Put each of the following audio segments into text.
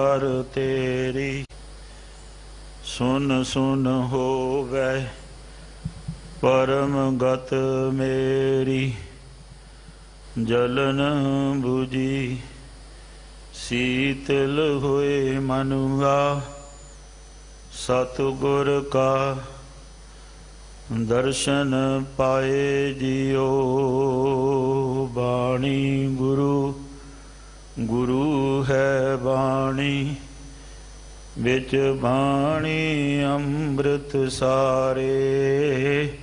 कर तेरी सुन सुन होवे परम गत मेरी। जलन बुझी शीतल होए मनुआ सतगुर का दर्शन पाए जियो। बाणी गुरु गुरु है बाणी बिच बाणी अमृत सारे।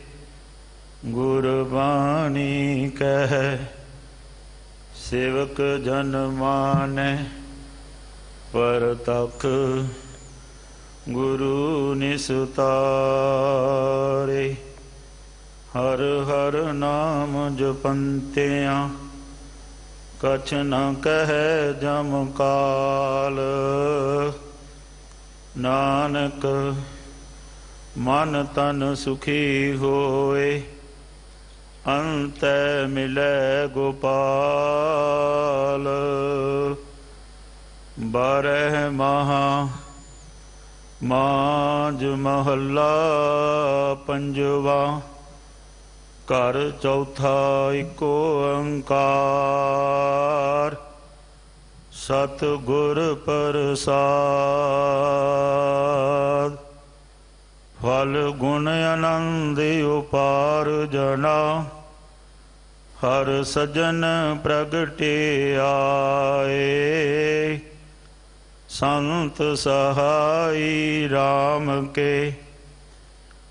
गुरबाणी कह सेवक जन माने परतख गुरु निस्तारे। हर हर नाम जपंतियाँ कछ न कह जम काल। नानक मन तन सुखी होए अंत मिले गोपाल। बारह माह मांझ महला पंजवा घर चौथा इको ओंकार। सतगुर प्रसाद फल गुण आनंद उपार जना। हर सजन प्रगटे आए संत सहाई राम के।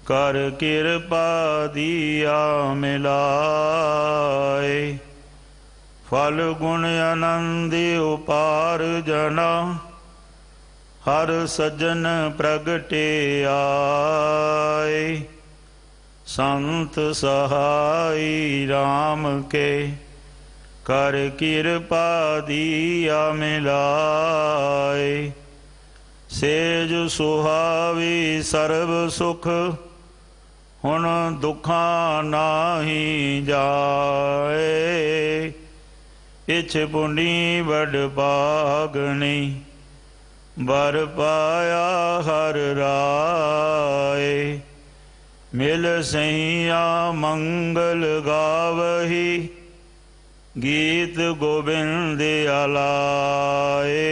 कर कृपा दिया मिलाए फल गुण आनंद उपार जना। हर सज्जन प्रगटे आए संत सहाई राम के। कर कृपा दिया मिलाए सेज सुहावी सर्व सुख। हुन दुखा नाही जाए इछ पुंडी बड़ भागनी। बर पाया हर राय मिल सैया मंगल गावही। गीत गोबिंद आलाए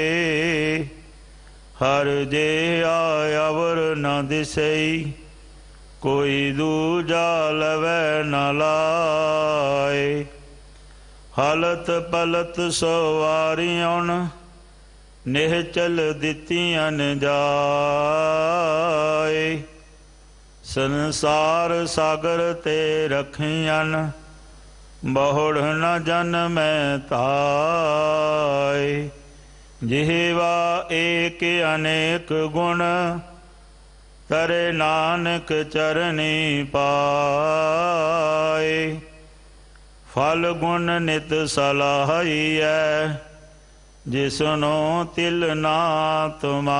हर जे आयावर न दिसई। कोई दूजा लवै न लाए। हलत पलत सवारियन निहचल दितियन जाए। संसार सागर ते रखियन बहुड़ न जन्मै ताए। जिहवा एक अनेक गुण तरे नानक चरनी पाए। फल गुण नित सलाहिए जिसनो तिल ना तुमाए।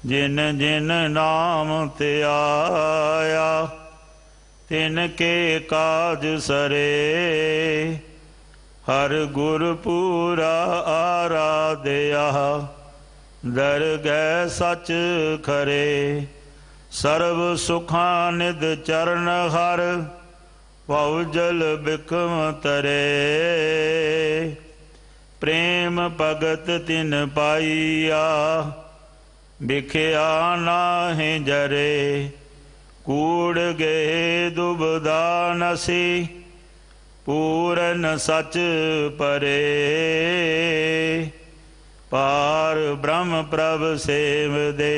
जिन जिन नाम ते आया तिनके काज सरे। हर गुर पूरा आराध्या दरगह सच खरे। सर्व सुखा निध चरण हर पौजल बिकम तरे। प्रेम भगत तिन पाइया बिख्या नाहि जरे। कूड़ गए दुबदा नसी पूरन सच परे। पार ब्रह्म प्रभ सेव दे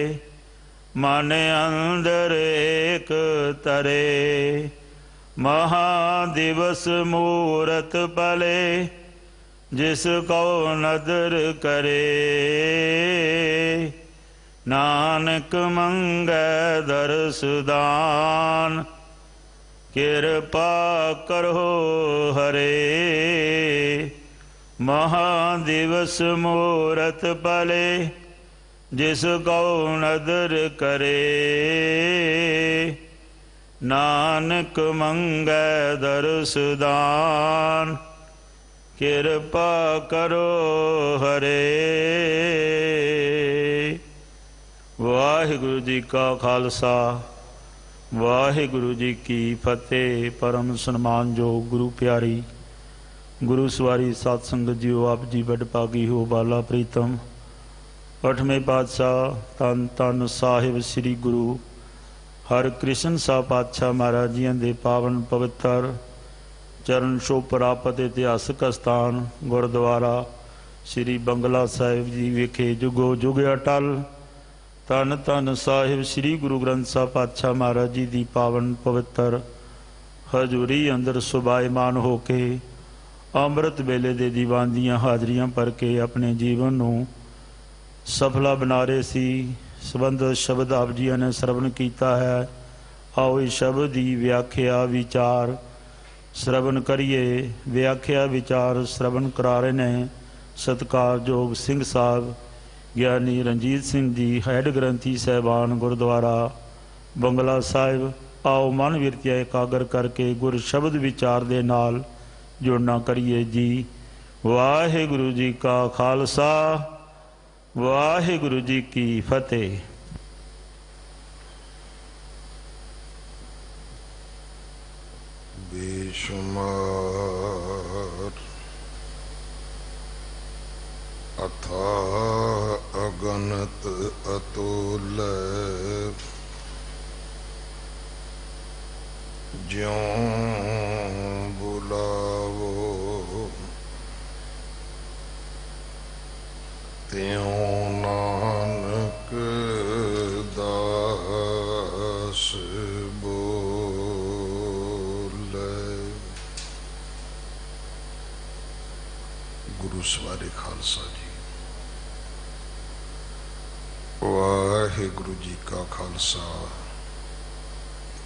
मन अंदर एक तरे। महादिवस मूरत पले जिसको नदर करे। नानक मंगै दर्श दान कृपा करो हरे। महादिवस मूरत पले जिसको नदर करे। नानक मंगै दर्श दान किरपा करो हरे। वाहिगुरु जी का खालसा वाहिगुरु जी की फतेह। परम सन्मान जो गुरु प्यारी गुरु सवारी सत संगत जीओ, आप जी बड़ भागी हो बाला प्रीतम। अठवें पातशाह धन धन साहिब श्री गुरु हरकृष्ण साहब पातशाह महाराज जी के पावन पवित्र चरण छो प्राप्त इतिहासक स्थान गुरुद्वारा श्री बंगला साहिब जी विखे जुगो जुग अटल। धन धन साहिब श्री गुरु ग्रंथ साहब पातशाह महाराज जी की पावन पवित्र हजूरी अंदर सुभाईमान होके अमृत वेले दे दीवान दियाँ हाजरियां भर के अपने जीवन नूं सफला बना रहे सी। संबंध शब्द आप जी ने श्रवण किया है। आओ इस शब्द की व्याख्या विचार श्रवण करिए। व्याख्या विचार श्रवण करा रहे ने सत्कारयोग सिंह साहब ज्ञानी रंजीत सिंह जी हैड ग्रंथी साहबान गुरुद्वारा बंगला साहिब। आओ मन विरतिया एकागर करके गुर शब्द विचार दे नाल जुड़ना करिए जी। वाहिगुरु जी का खालसा वाहिगुरु जी की फतेह। बेशुमार अथाह अगणित अतुल ज्यों बुलावो त्यों नानक दास बोले। गुरु सवारे खालसा जी। वाहिगुरु जी का खालसा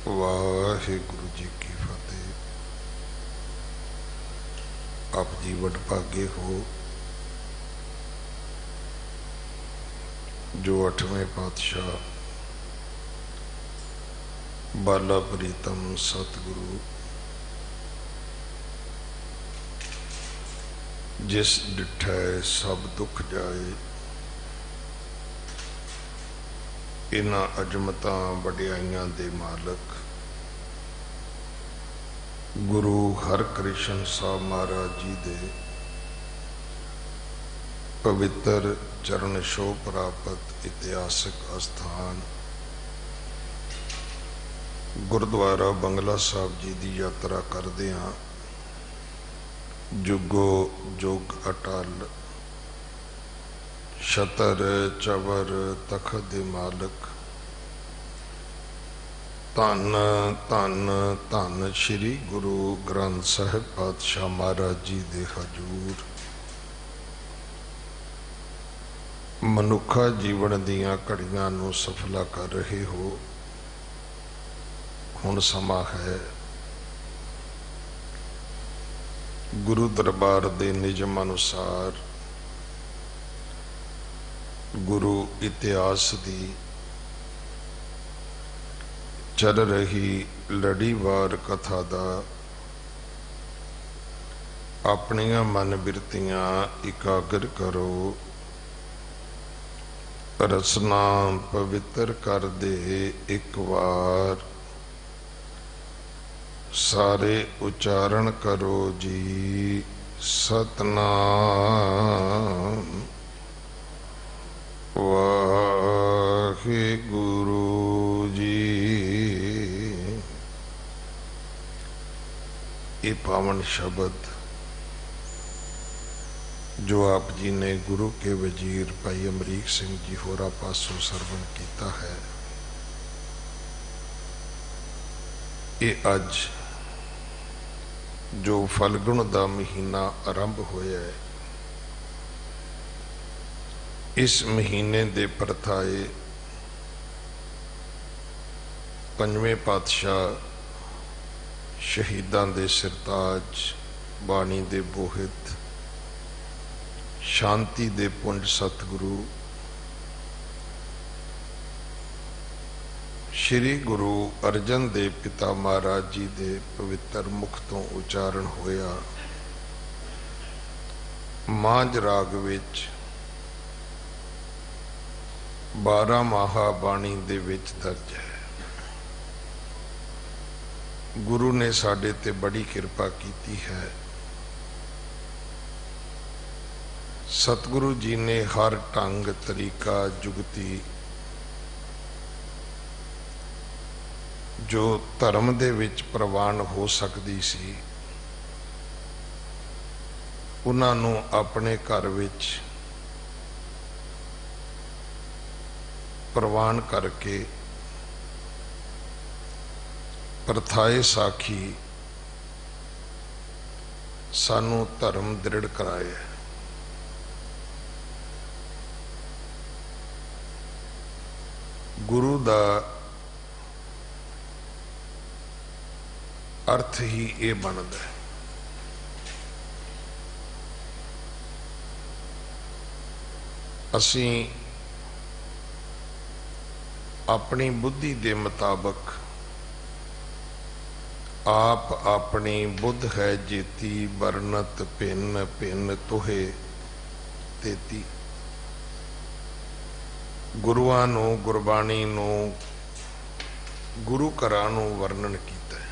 वाहिगुरु जी की फतेह। आप जी वडभागे हो जो अठवें पातशाह बाला प्रीतम सतगुरु जिस डिठै सब दुख जाए, इन्हां अजमतां वडियाइयां दे मालक गुरु हरकृष्ण साहब महाराज जी दे पवित्र चरण छो प्राप्त इतिहासक स्थान गुरुद्वारा बंगला साहब जी की यात्रा करदियां जुगो जुग अटल छतर चवर तखत दे मालक धन धन धन श्री गुरु ग्रंथ साहिब पातशाह महाराज जी दे हजूर मनुखा जीवन दियां घड़ियां नूं सफला कर रहे हो। हुण समा है गुरु दरबार दे निजम अनुसार गुरु इतिहास दी चल रही लड़ीवार कथा दा अपनियां मन बिरतियां इकागर करो। रसना पवित्र कर दे एक बार सारे उच्चारण करो जी। सतनाम वाहिगुरु जी। ये पावन शब्द जो आप जी ने गुरु के वजीर भाई अमरीक सिंह जी होरा पासों सरवण किया है, ये अज जो फलगुण का महीना आरंभ होया है, इस महीने दे परथाए पंजवें पातशाह शहीदां दे सिरताज बाणी दे बोहित शांति दे पुंज सतगुरु श्री गुरु अर्जन देव पिता महाराज जी दे पवित्र मुख तो उच्चारण होया। ਮਾਝ ਰਾਗ ਵਿੱਚ 12 ਮਾਹਾ ਬਾਣੀ ਦੇ ਵਿੱਚ ਦਰਜ ਹੈ। ਗੁਰੂ ਨੇ ਸਾਡੇ ਤੇ ਬੜੀ ਕਿਰਪਾ ਕੀਤੀ ਹੈ। ਸਤਿਗੁਰੂ ਜੀ ਨੇ ਹਰ ਢੰਗ ਤਰੀਕਾ ਜੁਗਤੀ ਜੋ ਧਰਮ ਦੇ ਵਿੱਚ ਪ੍ਰਵਾਨ ਹੋ ਸਕਦੀ ਸੀ, ਉਹਨਾਂ ਨੂੰ ਆਪਣੇ ਘਰ ਵਿੱਚ ਪ੍ਰਵਾਨ ਕਰਕੇ ਪ੍ਰਥਾਏ ਸਾਖੀ ਸਾਨੂੰ ਧਰਮ ਦ੍ਰਿੜ ਕਰਾਏ। ਗੁਰੂ ਦਾ ਅਰਥ ਹੀ ਇਹ ਬਣਦਾ ਹੈ। ਅਸੀਂ ਆਪਣੀ ਬੁੱਧੀ ਦੇ ਮੁਤਾਬਕ ਆਪ ਆਪਣੀ ਬੁੱਧ ਹੈ ਜੇਤੀ ਵਰਨਤ ਭਿੰਨ ਭਿੰਨ ਤੋਹੇ ਤੇਤੀ। ਗੁਰੂਆਂ ਨੂੰ, ਗੁਰਬਾਣੀ ਨੂੰ, ਗੁਰੂ ਘਰਾਂ ਨੂੰ ਵਰਣਨ ਕੀਤਾ ਹੈ।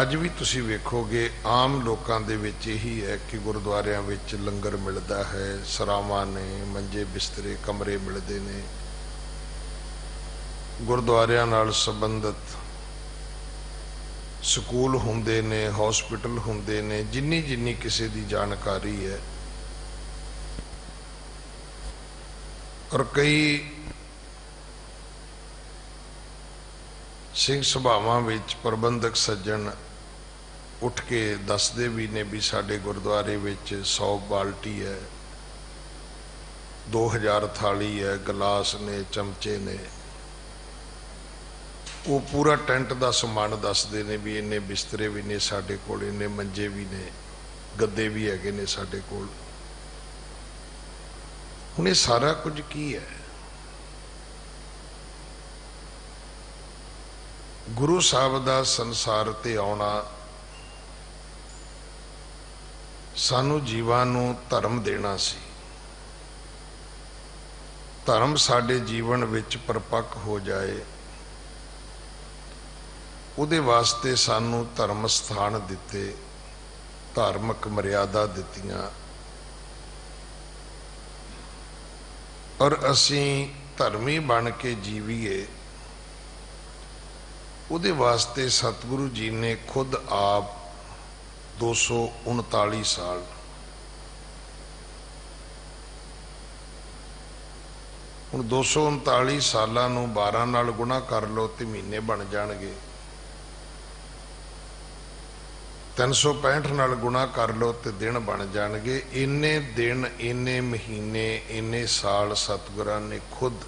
ਅੱਜ ਵੀ ਤੁਸੀਂ ਵੇਖੋਗੇ ਆਮ ਲੋਕਾਂ ਦੇ ਵਿੱਚ ਇਹੀ ਹੈ ਕਿ ਗੁਰਦੁਆਰਿਆਂ ਵਿੱਚ ਲੰਗਰ ਮਿਲਦਾ ਹੈ, ਸਰਾਵਾਂ ਨੇ, ਮੰਜੇ ਬਿਸਤਰੇ ਕਮਰੇ ਮਿਲਦੇ ਨੇ। ਗੁਰਦੁਆਰਿਆਂ ਨਾਲ ਸੰਬੰਧਿਤ ਸਕੂਲ ਹੁੰਦੇ ਨੇ, ਹਸਪੀਟਲ ਹੁੰਦੇ ਨੇ। ਜਿੰਨੀ ਜਿੰਨੀ ਕਿਸੇ ਦੀ ਜਾਣਕਾਰੀ ਹੈ, ਔਰ ਕਈ ਸਿੰਘ ਸਭਾਵਾਂ ਵਿੱਚ ਪ੍ਰਬੰਧਕ ਸੱਜਣ ਉੱਠ ਕੇ ਦੱਸਦੇ ਵੀ ਨੇ ਵੀ ਸਾਡੇ ਗੁਰਦੁਆਰੇ ਵਿੱਚ 100 ਬਾਲਟੀ ਹੈ, 2000 ਥਾਲੀ ਹੈ, ਗਲਾਸ ਨੇ, ਚਮਚੇ ਨੇ। ਉਹ ਪੂਰਾ ਟੈਂਟ ਦਾ ਸਮਾਨ ਦੱਸਦੇ ਨੇ ਵੀ ਇੰਨੇ ਬਿਸਤਰੇ ਵੀ ਨੇ ਸਾਡੇ ਕੋਲ, ਇੰਨੇ ਮੰਜੇ ਵੀ ਨੇ, ਗੱਦੇ ਵੀ ਹੈਗੇ ਨੇ ਸਾਡੇ ਕੋਲ। ਹੁਣ ਇਹ ਸਾਰਾ ਕੁਝ ਕੀ ਹੈ? ਗੁਰੂ ਸਾਹਿਬ ਦਾ ਸੰਸਾਰ ਤੇ ਆਉਣਾ ਸਾਨੂੰ ਜੀਵਾਂ ਨੂੰ ਧਰਮ ਦੇਣਾ ਸੀ। ਧਰਮ ਸਾਡੇ ਜੀਵਨ ਵਿੱਚ ਪਰਪੱਕ ਹੋ ਜਾਏ, ਉਹਦੇ ਵਾਸਤੇ ਸਾਨੂੰ ਧਰਮ ਸਥਾਨ ਦਿੱਤੇ, ਧਾਰਮਿਕ ਮਰਿਆਦਾ ਦਿੱਤੀਆਂ, ਔਰ ਅਸੀਂ ਧਰਮੀ ਬਣ ਕੇ ਜੀਵੀਏ। ਉਹਦੇ ਵਾਸਤੇ ਸਤਿਗੁਰੂ ਜੀ ਨੇ ਖੁਦ ਆਪ 239 ਸਾਲ ਹੁਣ 239 ਸਾਲਾਂ ਨੂੰ 12 ਨਾਲ ਗੁਣਾ ਕਰ ਲਓ ਤੇ ਮਹੀਨੇ ਬਣ ਜਾਣਗੇ। 365 ਨਾਲ ਗੁਣਾ ਕਰ ਲਓ ਤੇ ਦਿਨ ਬਣ ਜਾਣਗੇ। ਇੰਨੇ ਦਿਨ, ਇੰਨੇ ਮਹੀਨੇ, ਇੰਨੇ ਸਾਲ ਸਤਿਗੁਰਾਂ ਨੇ ਖੁਦ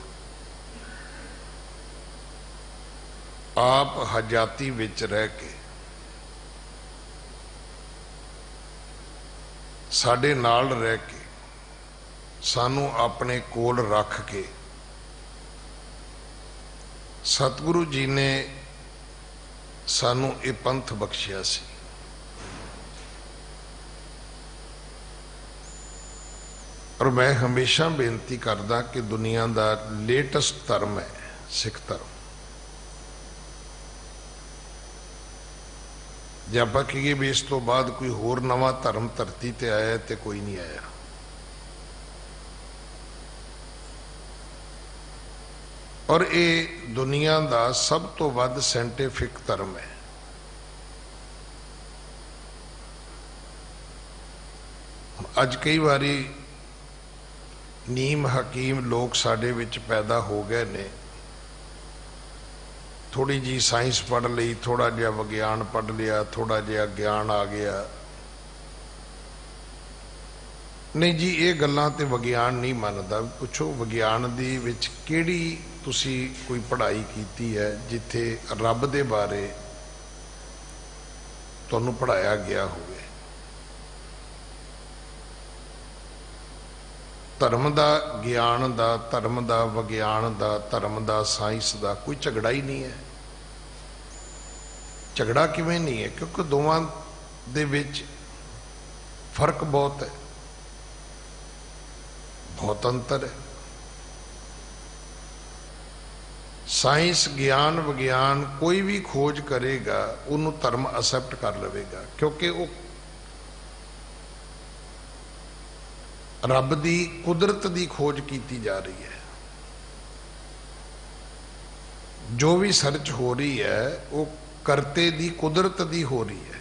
ਆਪ ਹਜਾਤੀ ਵਿੱਚ ਰਹਿ ਕੇ ਸਾਡੇ ਨਾਲ ਰਹਿ ਕੇ ਸਾਨੂੰ ਆਪਣੇ ਕੋਲ ਰੱਖ ਕੇ ਸਤਿਗੁਰੂ ਜੀ ਨੇ ਸਾਨੂੰ ਇਹ ਪੰਥ ਬਖਸ਼ਿਆ ਸੀ। ਔਰ ਮੈਂ ਹਮੇਸ਼ਾ ਬੇਨਤੀ ਕਰਦਾ ਕਿ ਦੁਨੀਆ ਦਾ ਲੇਟੈਸਟ ਧਰਮ ਹੈ ਸਿੱਖ ਧਰਮ। ਜੇ ਆਪਾਂ ਕਹੀਏ ਵੀ ਇਸ ਤੋਂ ਬਾਅਦ ਕੋਈ ਹੋਰ ਨਵਾਂ ਧਰਮ ਧਰਤੀ ਤੇ ਆਇਆ ਤੇ ਕੋਈ ਨਹੀਂ ਆਇਆ। ਔਰ ਇਹ ਦੁਨੀਆ ਦਾ ਸਭ ਤੋਂ ਵੱਧ ਸਾਇੰਟੀਫਿਕ ਧਰਮ ਹੈ। ਅੱਜ ਕਈ ਵਾਰੀ ਨੀਮ ਹਕੀਮ ਲੋਕ ਸਾਡੇ ਵਿੱਚ ਪੈਦਾ ਹੋ ਗਏ ਨੇ। ਥੋੜੀ ਜੀ ਸਾਇੰਸ ਪੜ੍ਹ ਲਈ, ਥੋੜਾ ਜਿਹਾ ਵਿਗਿਆਨ ਪੜ੍ਹ ਲਿਆ, ਥੋੜਾ ਜਿਹਾ ਗਿਆਨ ਆ ਗਿਆ। ਨਹੀਂ ਜੀ, ਇਹ ਗੱਲਾਂ ਤੇ ਵਿਗਿਆਨ ਨਹੀਂ ਮੰਨਦਾ। ਪੁੱਛੋ ਵਿਗਿਆਨ ਦੀ ਵਿੱਚ ਕਿਹੜੀ ਤੁਸੀਂ ਕੋਈ ਪੜ੍ਹਾਈ ਕੀਤੀ ਹੈ ਜਿੱਥੇ ਰੱਬ ਦੇ ਬਾਰੇ ਤੁਹਾਨੂੰ ਪੜ੍ਹਾਇਆ ਗਿਆ ਹੋਵੇ? ਧਰਮ ਦਾ, ਗਿਆਨ ਦਾ, ਧਰਮ ਦਾ, ਵਿਗਿਆਨ ਦਾ, ਧਰਮ ਦਾ, ਸਾਇੰਸ ਦਾ ਕੋਈ ਝਗੜਾ ਹੀ ਨਹੀਂ ਹੈ। झगड़ा किवें नहीं है, क्योंकि दोवां दे विच फर्क बहुत है, बहुत अंतर है। साइंस ज्ञान विज्ञान कोई भी खोज करेगा उन्होंने धर्म एक्सेप्ट कर लवेगा, क्योंकि वो रब दी कुदरत दी खोज की जा रही है। जो भी सर्च हो रही है वो करते दी कुदरत दी हो रही है।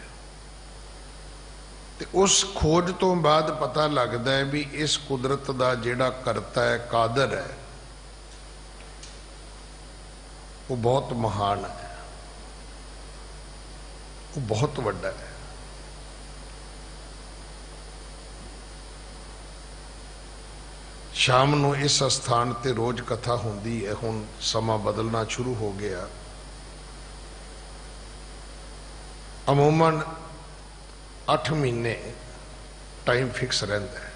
तो उस खोज तो बाद पता लगता है भी इस कुदरत दा जिहड़ा करता है, कादर है, वो बहुत महान है, वो बहुत वड्डा है। शाम नूं इस स्थान ते रोज कथा होंदी है। हुण समा बदलना शुरू हो गया। अमूमन 8 महीने टाइम फिक्स रहिंदा है।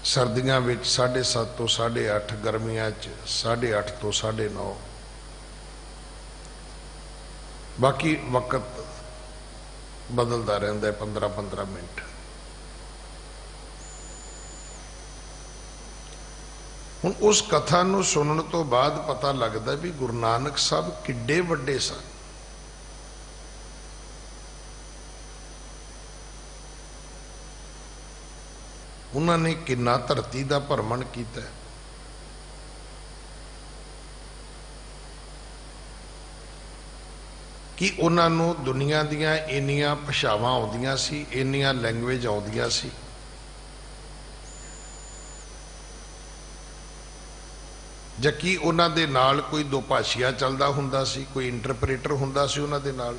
सर्दियां विच 7:30 तो 8:30, गर्मियां च 8:30 तो 9:30। बाकी वक्त बदलता रहिंदा है 15-15 मिनट। हुण उस कथा नूं सुनने तो बाद पता लगता भी गुरु नानक साहब किड्डे वड्डे सन। उन्होंने किन्ना धरती का भ्रमण किया। कि उन्होंने दुनिया दियां इन्नियां भाषावां आउंदियां सी, इन्नियां लैंग्वेज आउंदियां सी। जबकि उन्हां दे नाल कोई दो भाषिया चलदा हुंदा सी, कोई इंटरप्रेटर हुंदा सी उन्हां दे नाल,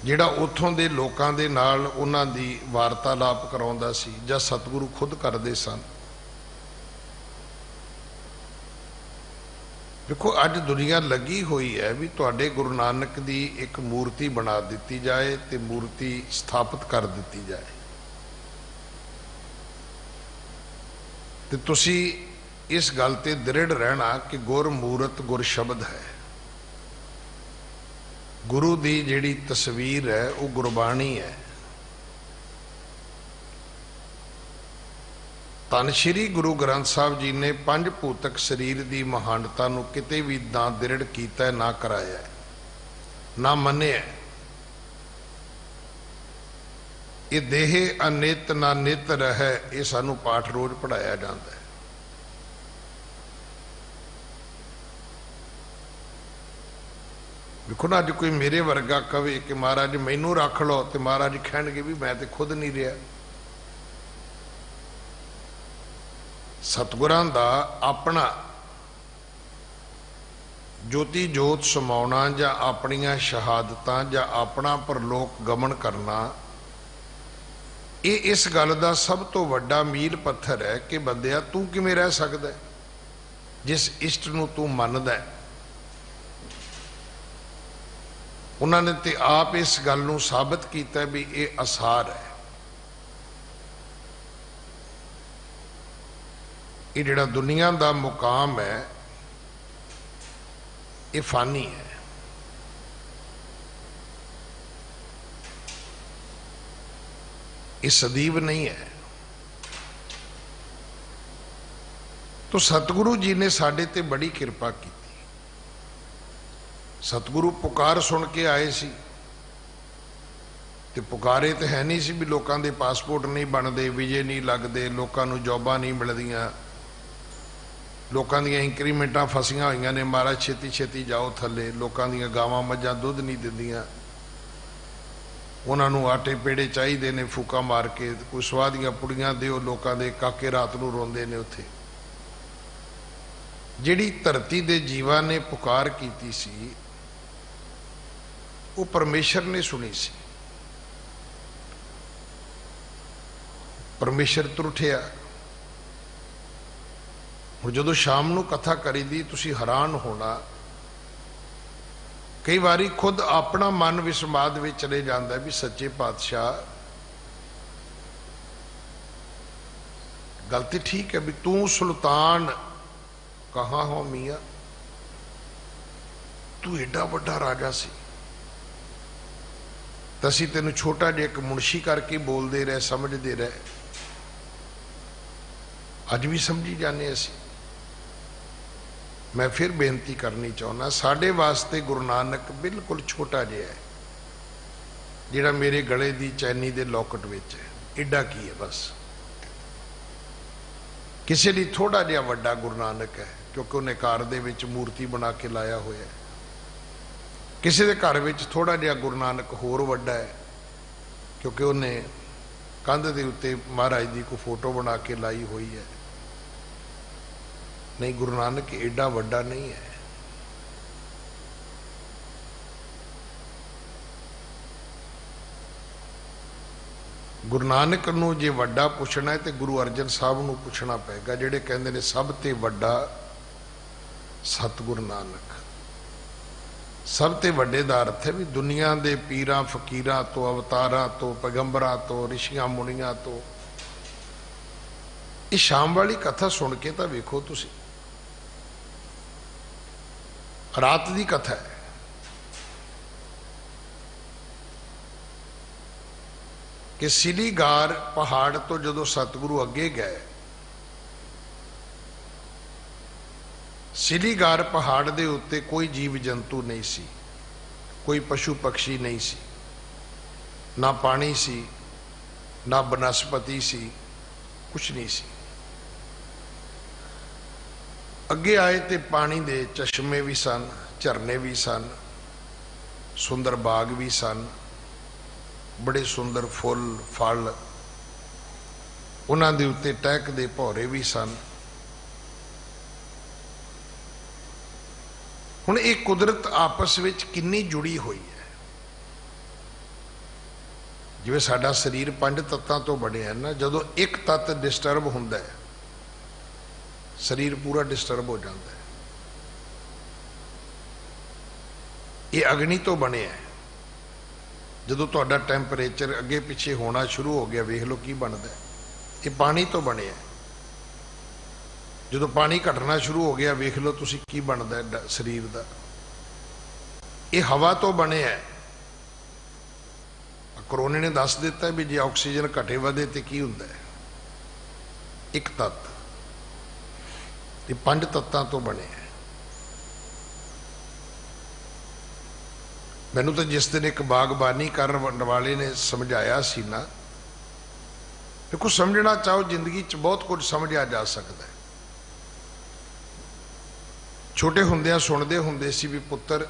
जिहड़ा उत्थों दे लोकां दे नाल उन्हां दी वार्तालाप कराउंदा सी, जां सतगुरु खुद करदे सन। देखो अज दुनिया लगी हुई है भी तुहाडे गुरु नानक दी एक मूर्ति बना दी जाए ते मूर्ति स्थापित कर दी जाए, ते तुसी इस गल ते दृढ़ रहना कि गुर मूरत गुर शब्द है। गुरु दी जिहड़ी तस्वीर है वो गुरबाणी है। धन श्री गुरु ग्रंथ साहब जी ने 5 भूतक शरीर की महानता नूं किते भी ना दृढ़ कीता, ना कराया, ना मन्निया। ये देह अनित ना नित रहे, ये सानू पाठ रोज पढ़ाया जाता है। देखो ना, अज कोई मेरे वर्गा कहे कि महाराज मैनू रख लो, तो महाराज कहणगे भी मैं तो खुद नहीं रहा। सतगुरां दा अपना ज्योति जोत समाउणा जां अपनियां शहादतां जां अपना परलोक गमन करना, ये इस गल का सब तो वड्डा मील पत्थर है कि बंदिया तू किवें रह सकदा है जिस इष्ट नूं तू मनदा है। उन्होंने ते आप इस गल नूं साबित किया भी ये आसार है। ये जिहड़ा दुनिया का मुकाम है ये फानी है। ये सदैव नहीं है। तो सतगुरु जी ने साडे ते बड़ी कृपा की। सतगुरु पुकार सुन के आए सी, ते पुकारे तो है नहीं सी भी लोगों के पासपोर्ट नहीं बनते, वीजे नहीं लगते, लोगों को जॉबां नहीं मिलदियां, लोगों दी इंक्रीमेंटां फसियां हुई ने, महाराज छेती छेती जाओ थले, लोगों दी गावां मझां दुध नहीं दिंदियां, उन्होंने आटे पेड़े चाहिए ने फूका मार के, कोई स्वाह दियां पुड़ियां दिओ, लोगों के काके रात नूं रोंदे ने। उत्थे जिहड़ी धरती दे जीवा ने पुकार कीती सी वो परमेश्वर ने सुनी सी। परमेश्वर तुरठिया। हुण जदों शाम नूं कथा करी दी तुसी हैरान होना, कई बारी खुद अपना मन विस्माद में चले जाता है भी सच्चे पातशाह गल तो ठीक है भी तू सुल्तान कहाँ हो मियाँ, तू एडा वड्डा राजा सी, तो असीं तेनू छोटा जिहा एक मुंशी करके बोलते रहे, समझते रहे। अज भी समझी जाने असीं। मैं फिर बेनती करनी चाहुंदा, साडे वास्ते गुरु नानक बिल्कुल छोटा जिहा है, जिहड़ा मेरे गले की चैनी के लॉकेट विच है, एडा की है बस। किसी लिए थोड़ा जिहा वड्डा गुरु नानक है, क्योंकि उन्हें घर दे विच मूर्ति बना के लाया होया है। किसी के घर विच थोड़ा जिहा गुरु नानक होर वड्डा है, क्योंकि उन्हें कंध के उत्ते महाराज की कोई फोटो बना के लाई हुई है। नहीं, गुरु नानक एडा वड्डा नहीं है। गुरु नानक नूं जे वड्डा पुछना है तो गुरु अर्जन साहब नूं पुछना पेगा, जिहड़े कहंदे ने सब ते वड्डा सतगुरु नानक। सब ते वड्डे दा अर्थ है भी दुनिया दे पीरां फकीरां तो, अवतारां तो, पैगंबरां तो, ऋषियां मुनियां तो। इस शाम वाली कथा सुन के तो वेखो तुसीं, रात की कथा है। कि सिलीगार पहाड़ तो जदों सतगुरु अगे गए, सिलीगार पहाड़ दे उत्ते कोई जीव जंतु नहीं सी, कोई पशु पक्षी नहीं सी, ना पानी सी, ना बनस्पति सी, कुछ नहीं सी। अगे आए तो पानी दे चश्मे भी सन, झरने भी सन, सुंदर बाग भी सन, बड़े सुंदर फुल फल, उन्हां दे उत्ते टहकदे भौरे भी सन। हुण एक कुदरत आपस विच किन्नी जुड़ी हुई है। जिवें साडा शरीर 5 तत्तां तो बनिया ना, जदों एक तत्त डिस्टर्ब हुंदा है शरीर पूरा डिस्टर्ब हो जाता है। ये अग्नि तो बने है, जदों तुहाडा टैंपरेचर अगे पिछे होना शुरू हो गया, वेख लो की बनता है। ये पानी तो बने है, जदों पानी घटना शुरू हो गया, वेख लो तुसीं की बनता है शरीर का। ये हवा तो बने है, करोने ने दस दिता है भी जे ऑक्सीजन घटे वधे तो की हुंदा है। एक तत्त, ये 5 तत्तां तो बने हैं। मैनू तो जिस दिन एक बागबानी करने वाले ने समझाया सी ना, देखो समझना चाहो जिंदगी च बहुत कुछ समझा जा सकता है। छोटे हुंदियां सुनते हुंदे सी भी पुत्र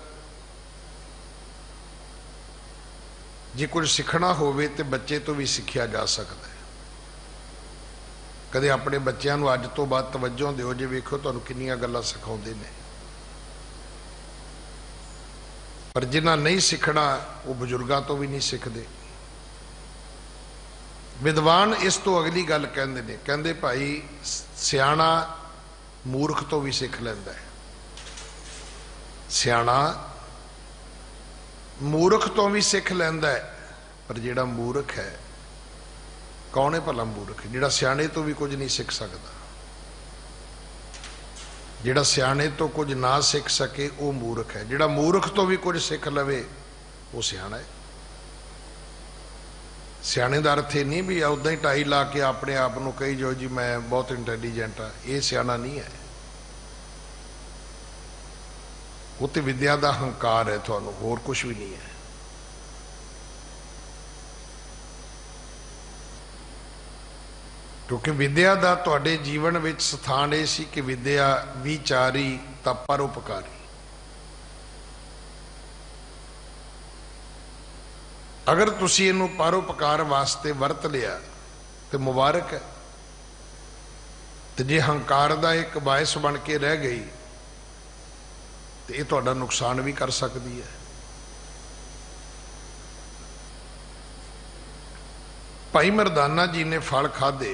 जे कुछ सीखना होवे तो बच्चे तो भी सीखिया जा सकता है। कदे अपने बच्चों को अज तो बाद तवज्जो दिओ, जे वेखो तुहानूं किन्नियां गल्लां सिखाउंदे ने। पर जिन्हां नहीं सीखना वो बजुर्गों तो भी नहीं सीखते। विद्वान इस तो अगली गल कहंदे ने, कहंदे भाई सियाणा मूर्ख तो भी सीख लैंदा है। सियाणा मूर्ख तो भी सीख लैंदा है, पर जिहड़ा मूर्ख है, कौन है भला मूर्ख? जिहड़ा सियाणे तो भी कुछ नहीं सीख सकता। जिहड़ा सियाणे तो कुछ ना सीख सके वो मूर्ख है। जिहड़ा मूर्ख तो भी कुछ सीख लवे वो सियाणा है। सियाणे का अर्थ ये नहीं भी उदा ही टाई ला के अपने आप को कही जाओ जी मैं बहुत इंटैलीजेंट हाँ, ये सियाणा नहीं है। वो तो विद्या का हंकार है, थानू होर कुछ भी नहीं है। क्योंकि विद्या का तुहाडे जीवन में स्थान यह सी कि विद्या विचारी तां परोपकारी। अगर तुसीं इहनूं परोपकार वास्ते वरत लिया तो मुबारक है, तो जे हंकार का एक बायस बन के रह गई तो यह तुहाडा नुकसान भी कर सकती है। भाई मरदाना जी ने फल खाधे,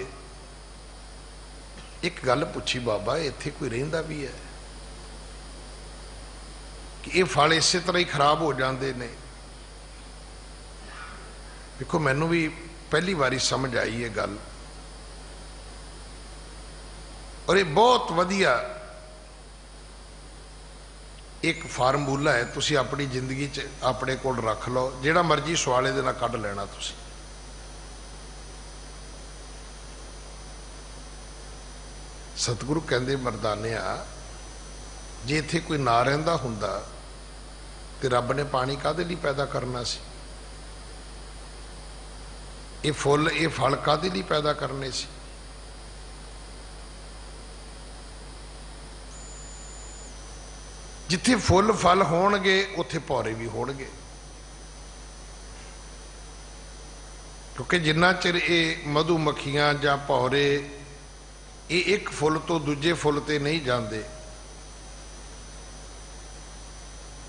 एक गल पूछी बाबा इत्थे कोई रहिंदा भी है कि ये फल इस तरह ही खराब हो जाते ने? देखो मैनू भी पहली बारी समझ आई ये गल, और ये बहुत वधिया एक फार्मूला है, तुसी अपनी जिंदगी च अपने कोल रख लो, जिहड़ा मर्जी सवाल इहदे नाल कढ लेना तुसी। सतगुरु कहंदे मरदानिया, जे इत्थे कोई ना रहिंदा हुंदा ते रब ने पानी काहदे लई पैदा करना सी? ये फुल ये फल काहदे लई पैदा करने सी? जिथे फुल फल होणगे उत्थे भौरे भी होणगे, क्योंकि जिन्ना चिर ये मधुमक्खियां जां भौरे ये एक फुल तो दूजे फुल ते नहीं जाते,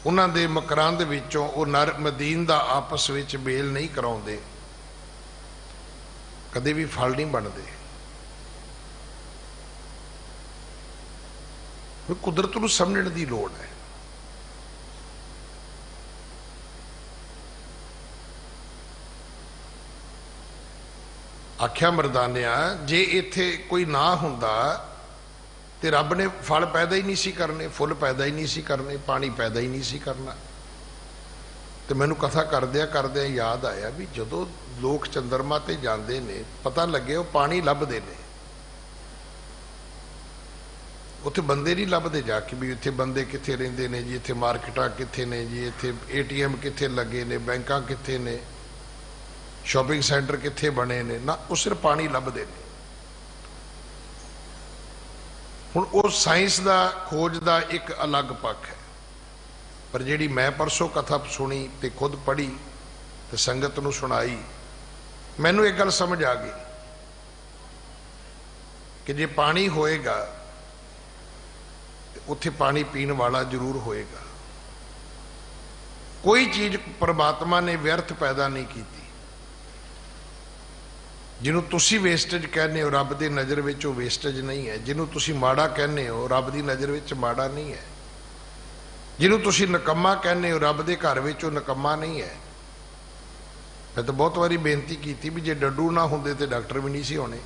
उन्हां दे मकरंद विचों वो नर मदीन दा आपस विच मेल नहीं कराउंदे, कदे भी फल नहीं बनते। कुदरत नूं समझण दी लोड़ है। आख्या मरदानिया, जे इत्थे कोई ना हुंदा ते रब ने फल पैदा ही नहीं सी करने, फुल पैदा ही नहीं सी करने, पानी पैदा ही नहीं सी करना। तो मैनू कथा करदे याद आया भी जदों लोग चंद्रमा ते जांदे ने, पता लगे वो पानी लभदे ने, उत्थे बंदे नहीं लभदे जाके भी इत्थे बंदे कित्थे रहिंदे ने जी, इत्थे मार्केटां कित्थे ने जी, इत्थे ATM कित्थे लगे ने, बैंकां कित्थे ने, शॉपिंग सेंटर कित्थे बने ने ना, वो सिर्फ पानी लभदे ने। हुण उस साइंस दा खोज दा एक अलग पक्ष है, पर जिहड़ी मैं परसों कथा सुनी ते खुद पढ़ी ते संगत नूं सुनाई, मैनूं एक गल समझ आ गई कि जे पानी होएगा ते उत्थे पानी पीण वाला जरूर होएगा। कोई चीज परमात्मा ने व्यर्थ पैदा नहीं की। जिन्हों तुसी वेस्टेज कहने हो रब की नज़र में वो वेस्टेज नहीं है, जिन्हों तुसी माड़ा कहने हो रब की नज़र में माड़ा नहीं है, जिन्हों तुसी नकम्मा कहने हो रब के घर में वो नकम्मा नहीं है। मैं तो बहुत बारी बेनती की थी भी जे डड्डू ना होंदे तो डॉक्टर भी नहीं सी होने,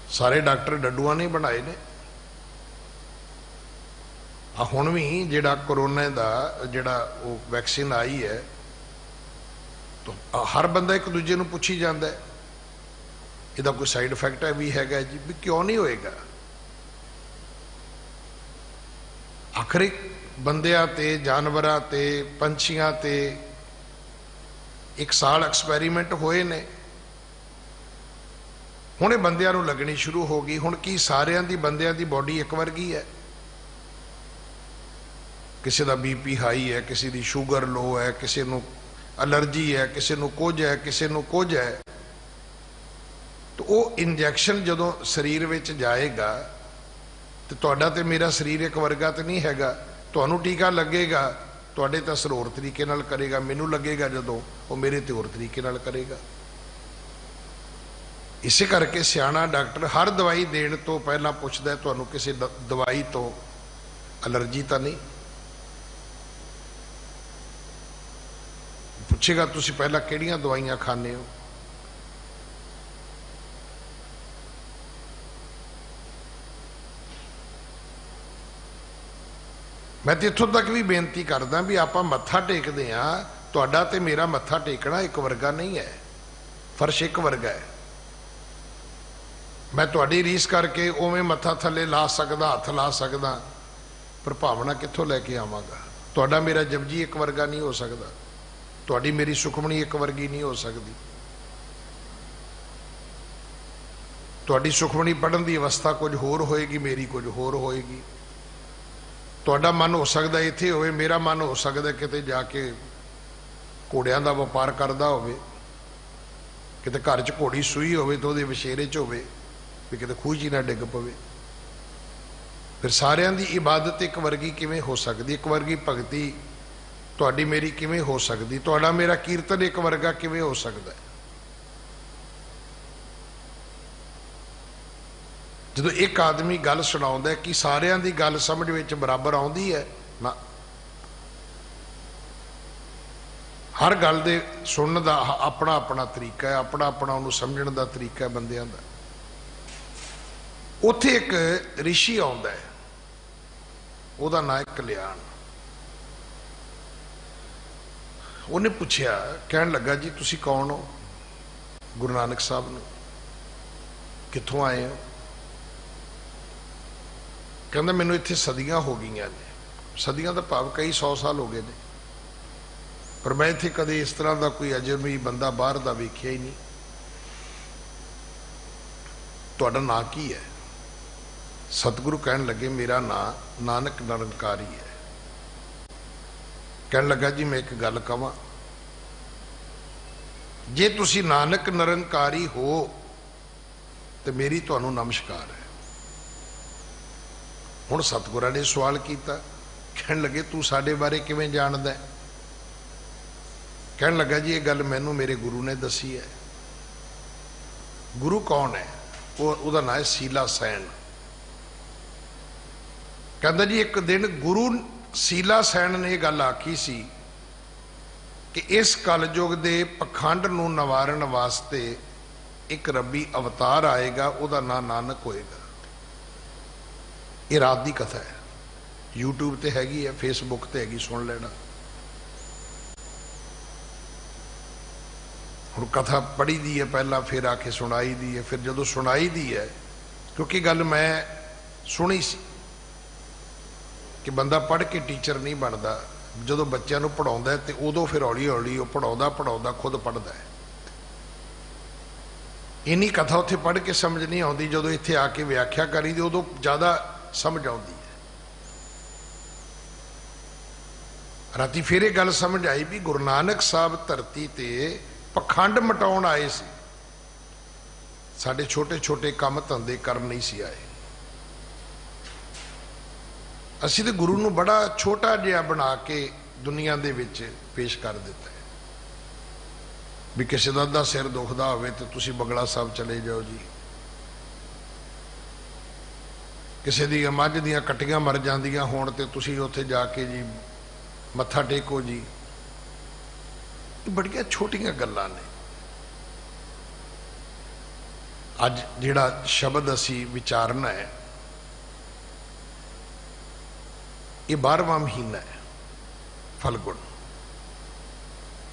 सारे डॉक्टर डड्डूआ ने बनाए ने। हुण भी जिहड़ा कोरोना का जिहड़ा वो वैक्सीन आई है तो हर बंदा एक दूजे नूं पुछी जाता है इहदा कोई साइड इफैक्ट है भी हैगा जी, भी क्यों नहीं होएगा। आखिर बंदियां ते जानवरां ते पंछियां ते एक साल एक्सपैरीमेंट होए ने, हुणे बंदियां नूं लगनी शुरू हो गई। हुण की सारियां दी बंदियां दी बॉडी एक वर्गी है? किसी का BP हाई है, किसी की शुगर लो है, किसी नूं अलर्जी है, किसी को कुछ है, किसी को कुछ है। तो वो इंजैक्शन जदों शरीर में जाएगा तो तुहाडा ते मेरा शरीर एक वर्गा तो नहीं हैगा। तुहानूं टीका लगेगा, तुहाडे ते असर होर तरीके नाल करेगा, मैनूं लगेगा जदों वो मेरे ते होर तरीके नाल करेगा। इसे करके सियाणा डॉक्टर हर दवाई देण तो पहला पुछदा है तुहानूं किसी दवाई तो अलर्जी तो नहीं, पूछेगा तुसी पहला किहड़ियां दवाइयां खाने हो। मैं तो इत्थों तक भी बेनती करदा भी आपां मत्था टेकदे हां, तुहाडा ते मेरा मत्था टेकना एक वर्गा नहीं है, फर्श एक वर्गा है। मैं तुहाडी रीस करके उवें मत्था थले ला सकदा, हथ ला सकदा, पर भावना कित्थों लैके आवांगा। तुहाडा मेरा जपजी एक वर्गा नहीं हो सकदा, तुहाडी मेरी सुखमनी एक वर्गी नहीं हो सकती। तुहाडी सुखमनी पढ़न की अवस्था कुछ होर होएगी, मेरी कुछ होर होएगी। तुहाडा मन हो सकता इत्थे होवे, मेरा मन हो सकता किते जाके घोड़ियां दा व्यापार करदा होवे, किते घर च घोड़ी सूई होवे तो उहदे विछेरे च होवे भी किते खूह च ना डिग पवे। फिर सारियां दी इबादत एक वर्गी किवें हो सकती, एक वर्गी भगती तुहाडी मेरी किवें हो सकती, तुहाडा मेरा कीर्तन एक वर्गा किवें हो सकता है। जदों एक आदमी गल सुणाउंदा है कि सारियां दी गल समझ विच बराबर आउंदी है ना, हर गल दे सुनने दा अपना अपना तरीका है, अपना अपना उहनूं समझण दा तरीका है बंदियां दा। उत्थे एक ऋषि आउंदा है, ਉਹਦਾ ਨਾਂ ਹੈ ਕਲਿਆਣ। ਉਹਨੇ ਪੁੱਛਿਆ, ਕਹਿਣ ਲੱਗਾ ਜੀ ਤੁਸੀਂ ਕੌਣ ਹੋ? ਗੁਰੂ ਨਾਨਕ ਸਾਹਿਬ ਨੂੰ। ਕਿੱਥੋਂ ਆਏ ਹੋ? ਕਹਿੰਦਾ ਮੈਨੂੰ ਇੱਥੇ ਸਦੀਆਂ ਹੋ ਗਈਆਂ ਨੇ। ਸਦੀਆਂ ਦਾ ਭਾਵ ਕਈ 100 ਸਾਲ ਹੋ ਗਏ ਨੇ, ਪਰ ਮੈਂ ਇੱਥੇ ਕਦੇ ਇਸ ਤਰ੍ਹਾਂ ਦਾ ਕੋਈ ਅਜਨਬੀ ਬੰਦਾ ਬਾਹਰ ਦਾ ਵੇਖਿਆ ਹੀ ਨਹੀਂ। ਤੁਹਾਡਾ ਨਾਂ ਕੀ ਹੈ? ਸਤਿਗੁਰੂ ਕਹਿਣ ਲੱਗੇ ਮੇਰਾ ਨਾਂ ਨਾਨਕ ਨਿਰੰਕਾਰੀ ਹੈ। ਕਹਿਣ ਲੱਗਾ ਜੀ ਮੈਂ ਇੱਕ ਗੱਲ ਕਵਾਂ, ਜੇ ਤੁਸੀਂ ਨਾਨਕ ਨਿਰੰਕਾਰੀ ਹੋ ਤੇ ਮੇਰੀ ਤੁਹਾਨੂੰ ਨਮਸਕਾਰ ਹੈ। ਹੁਣ ਸਤਿਗੁਰਾਂ ਨੇ ਸਵਾਲ ਕੀਤਾ, ਕਹਿਣ ਲੱਗੇ ਤੂੰ ਸਾਡੇ ਬਾਰੇ ਕਿਵੇਂ ਜਾਣਦਾ? ਕਹਿਣ ਲੱਗਾ ਜੀ ਇਹ ਗੱਲ ਮੈਨੂੰ ਮੇਰੇ ਗੁਰੂ ਨੇ ਦੱਸੀ ਹੈ। ਗੁਰੂ ਕੌਣ ਹੈ? ਉਹਦਾ ਨਾਂ ਹੈ ਸੀਲਾ ਸੈਨ। ਕਹਿੰਦਾ ਜੀ ਇੱਕ ਦਿਨ ਗੁਰੂ ਸੀਲਾ ਸੈਨ ਨੇ ਇਹ ਗੱਲ ਆਖੀ ਸੀ ਕਿ ਇਸ ਕਲਯੁਗ ਦੇ ਪਖੰਡ ਨੂੰ ਨਿਵਾਰਨ ਵਾਸਤੇ ਇੱਕ ਰੱਬੀ ਅਵਤਾਰ ਆਏਗਾ, ਉਹਦਾ ਨਾਂ ਨਾਨਕ ਹੋਏਗਾ। ਇਹ ਰਾਤ ਦੀ ਕਥਾ ਹੈ, YouTube ਤੇ ਹੈਗੀ ਹੈ, Facebook ਤੇ ਹੈਗੀ, ਸੁਣ ਲੈਣਾ। ਹੁਣ ਕਥਾ ਪੜ੍ਹੀ ਦੀ ਹੈ ਪਹਿਲਾਂ, ਫਿਰ ਆ ਕੇ ਸੁਣਾਈ ਦੀ ਹੈ। ਫਿਰ ਜਦੋਂ ਸੁਣਾਈ ਦੀ ਹੈ, ਕਿਉਂਕਿ ਗੱਲ ਮੈਂ ਸੁਣੀ ਸੀ ਕਿ ਬੰਦਾ ਪੜ੍ਹ ਕੇ ਟੀਚਰ ਨਹੀਂ ਬਣਦਾ, ਜਦੋਂ ਬੱਚਿਆਂ ਨੂੰ ਪੜ੍ਹਾਉਂਦਾ ਤੇ ਉਦੋਂ ਫਿਰ ਹੌਲੀ ਹੌਲੀ ਉਹ ਪੜ੍ਹਾਉਂਦਾ ਖੁਦ ਪੜ੍ਹਦਾ ਹੈ। ਇੰਨੀ ਕਥਾ ਉੱਥੇ ਪੜ੍ਹ ਕੇ ਸਮਝ ਨਹੀਂ ਆਉਂਦੀ, ਜਦੋਂ ਇੱਥੇ ਆ ਕੇ ਵਿਆਖਿਆ ਕਰੀ ਦੀ ਉਦੋਂ ਜ਼ਿਆਦਾ ਸਮਝ ਆਉਂਦੀ ਹੈ। ਰਾਤੀ ਫਿਰ ਇਹ ਗੱਲ ਸਮਝ ਆਈ ਵੀ ਗੁਰੂ ਨਾਨਕ ਸਾਹਿਬ ਧਰਤੀ ਤੇ ਪਖੰਡ ਮਟਾਉਣ ਆਏ ਸੀ, ਸਾਡੇ ਛੋਟੇ ਛੋਟੇ ਕੰਮ ਧੰਦੇ ਕਰਨ ਨਹੀਂ ਸੀ ਆਏ। ਅਸੀਂ ਤੇ ਗੁਰੂ ਨੂੰ ਬੜਾ ਛੋਟਾ ਜਿਹਾ ਬਣਾ ਕੇ ਦੁਨੀਆ ਦੇ ਵਿੱਚ ਪੇਸ਼ ਕਰ ਦਿੱਤਾ ਹੈ ਵੀ ਕਿਸੇ ਦਾ ਅੱਧਾ ਸਿਰ ਦੁਖਦਾ ਹੋਵੇ ਤੇ ਤੁਸੀਂ ਬੰਗਲਾ ਸਾਹਿਬ ਚਲੇ ਜਾਓ ਜੀ, ਕਿਸੇ ਦੀ ਮੱਝ ਦੀਆਂ ਕੱਟੀਆਂ ਮਰ ਜਾਂਦੀਆਂ ਹੋਣ ਤੇ ਤੁਸੀਂ ਉੱਥੇ ਜਾ ਕੇ ਜੀ ਮੱਥਾ ਟੇਕੋ ਜੀ। ਬੜੀਆਂ ਛੋਟੀਆਂ ਗੱਲਾਂ ਨੇ। ਅੱਜ ਜਿਹੜਾ ਸ਼ਬਦ ਅਸੀਂ ਵਿਚਾਰਨਾ ਹੈ, ਇਹ 12ਵਾਂ ਮਹੀਨਾ ਹੈ ਫਲਗੁਣ।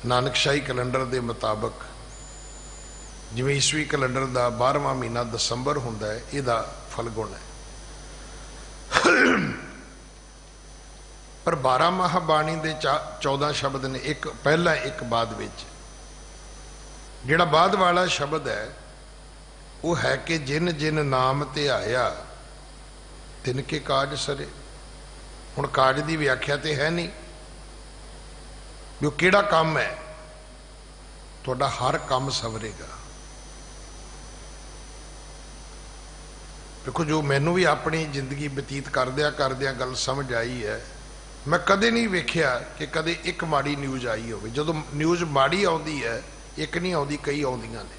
ਨਾਨਕਸ਼ਾਹੀ ਕੈਲੰਡਰ ਦੇ ਮੁਤਾਬਕ ਜਿਵੇਂ ਈਸਵੀ ਕੈਲੰਡਰ ਦਾ 12ਵਾਂ ਮਹੀਨਾ ਦਸੰਬਰ ਹੁੰਦਾ ਹੈ, ਇਹਦਾ ਫਲਗੁਣ ਹੈ। ਪਰ 12 ਮਹਾਬਾਣੀ ਦੇ 14 ਸ਼ਬਦ ਨੇ, ਇੱਕ ਪਹਿਲਾਂ ਇੱਕ ਬਾਅਦ ਵਿੱਚ। ਜਿਹੜਾ ਬਾਅਦ ਵਾਲਾ ਸ਼ਬਦ ਹੈ ਉਹ ਹੈ ਕਿ ਜਿਨ ਜਿਨ ਨਾਮ ਤੇ ਆਇਆ ਤਿਨ ਕੇ ਕਾਜ ਸਰੇ। ਹੁਣ ਕਾਜ ਦੀ ਵਿਆਖਿਆ ਤੇ ਹੈ ਨਹੀਂ ਵੀ ਉਹ ਕਿਹੜਾ ਕੰਮ ਹੈ, ਤੁਹਾਡਾ ਹਰ ਕੰਮ ਸਵਰੇਗਾ। ਦੇਖੋ, ਜੋ ਮੈਨੂੰ ਵੀ ਆਪਣੀ ਜ਼ਿੰਦਗੀ ਬਤੀਤ ਕਰਦਿਆਂ ਕਰਦਿਆਂ ਗੱਲ ਸਮਝ ਆਈ ਹੈ, ਮੈਂ ਕਦੇ ਨਹੀਂ ਵੇਖਿਆ ਕਿ ਕਦੇ ਇੱਕ ਮਾੜੀ ਨਿਊਜ਼ ਆਈ ਹੋਵੇ। ਜਦੋਂ ਨਿਊਜ਼ ਮਾੜੀ ਆਉਂਦੀ ਹੈ, ਇੱਕ ਨਹੀਂ ਆਉਂਦੀ, ਕਈ ਆਉਂਦੀਆਂ ਨੇ।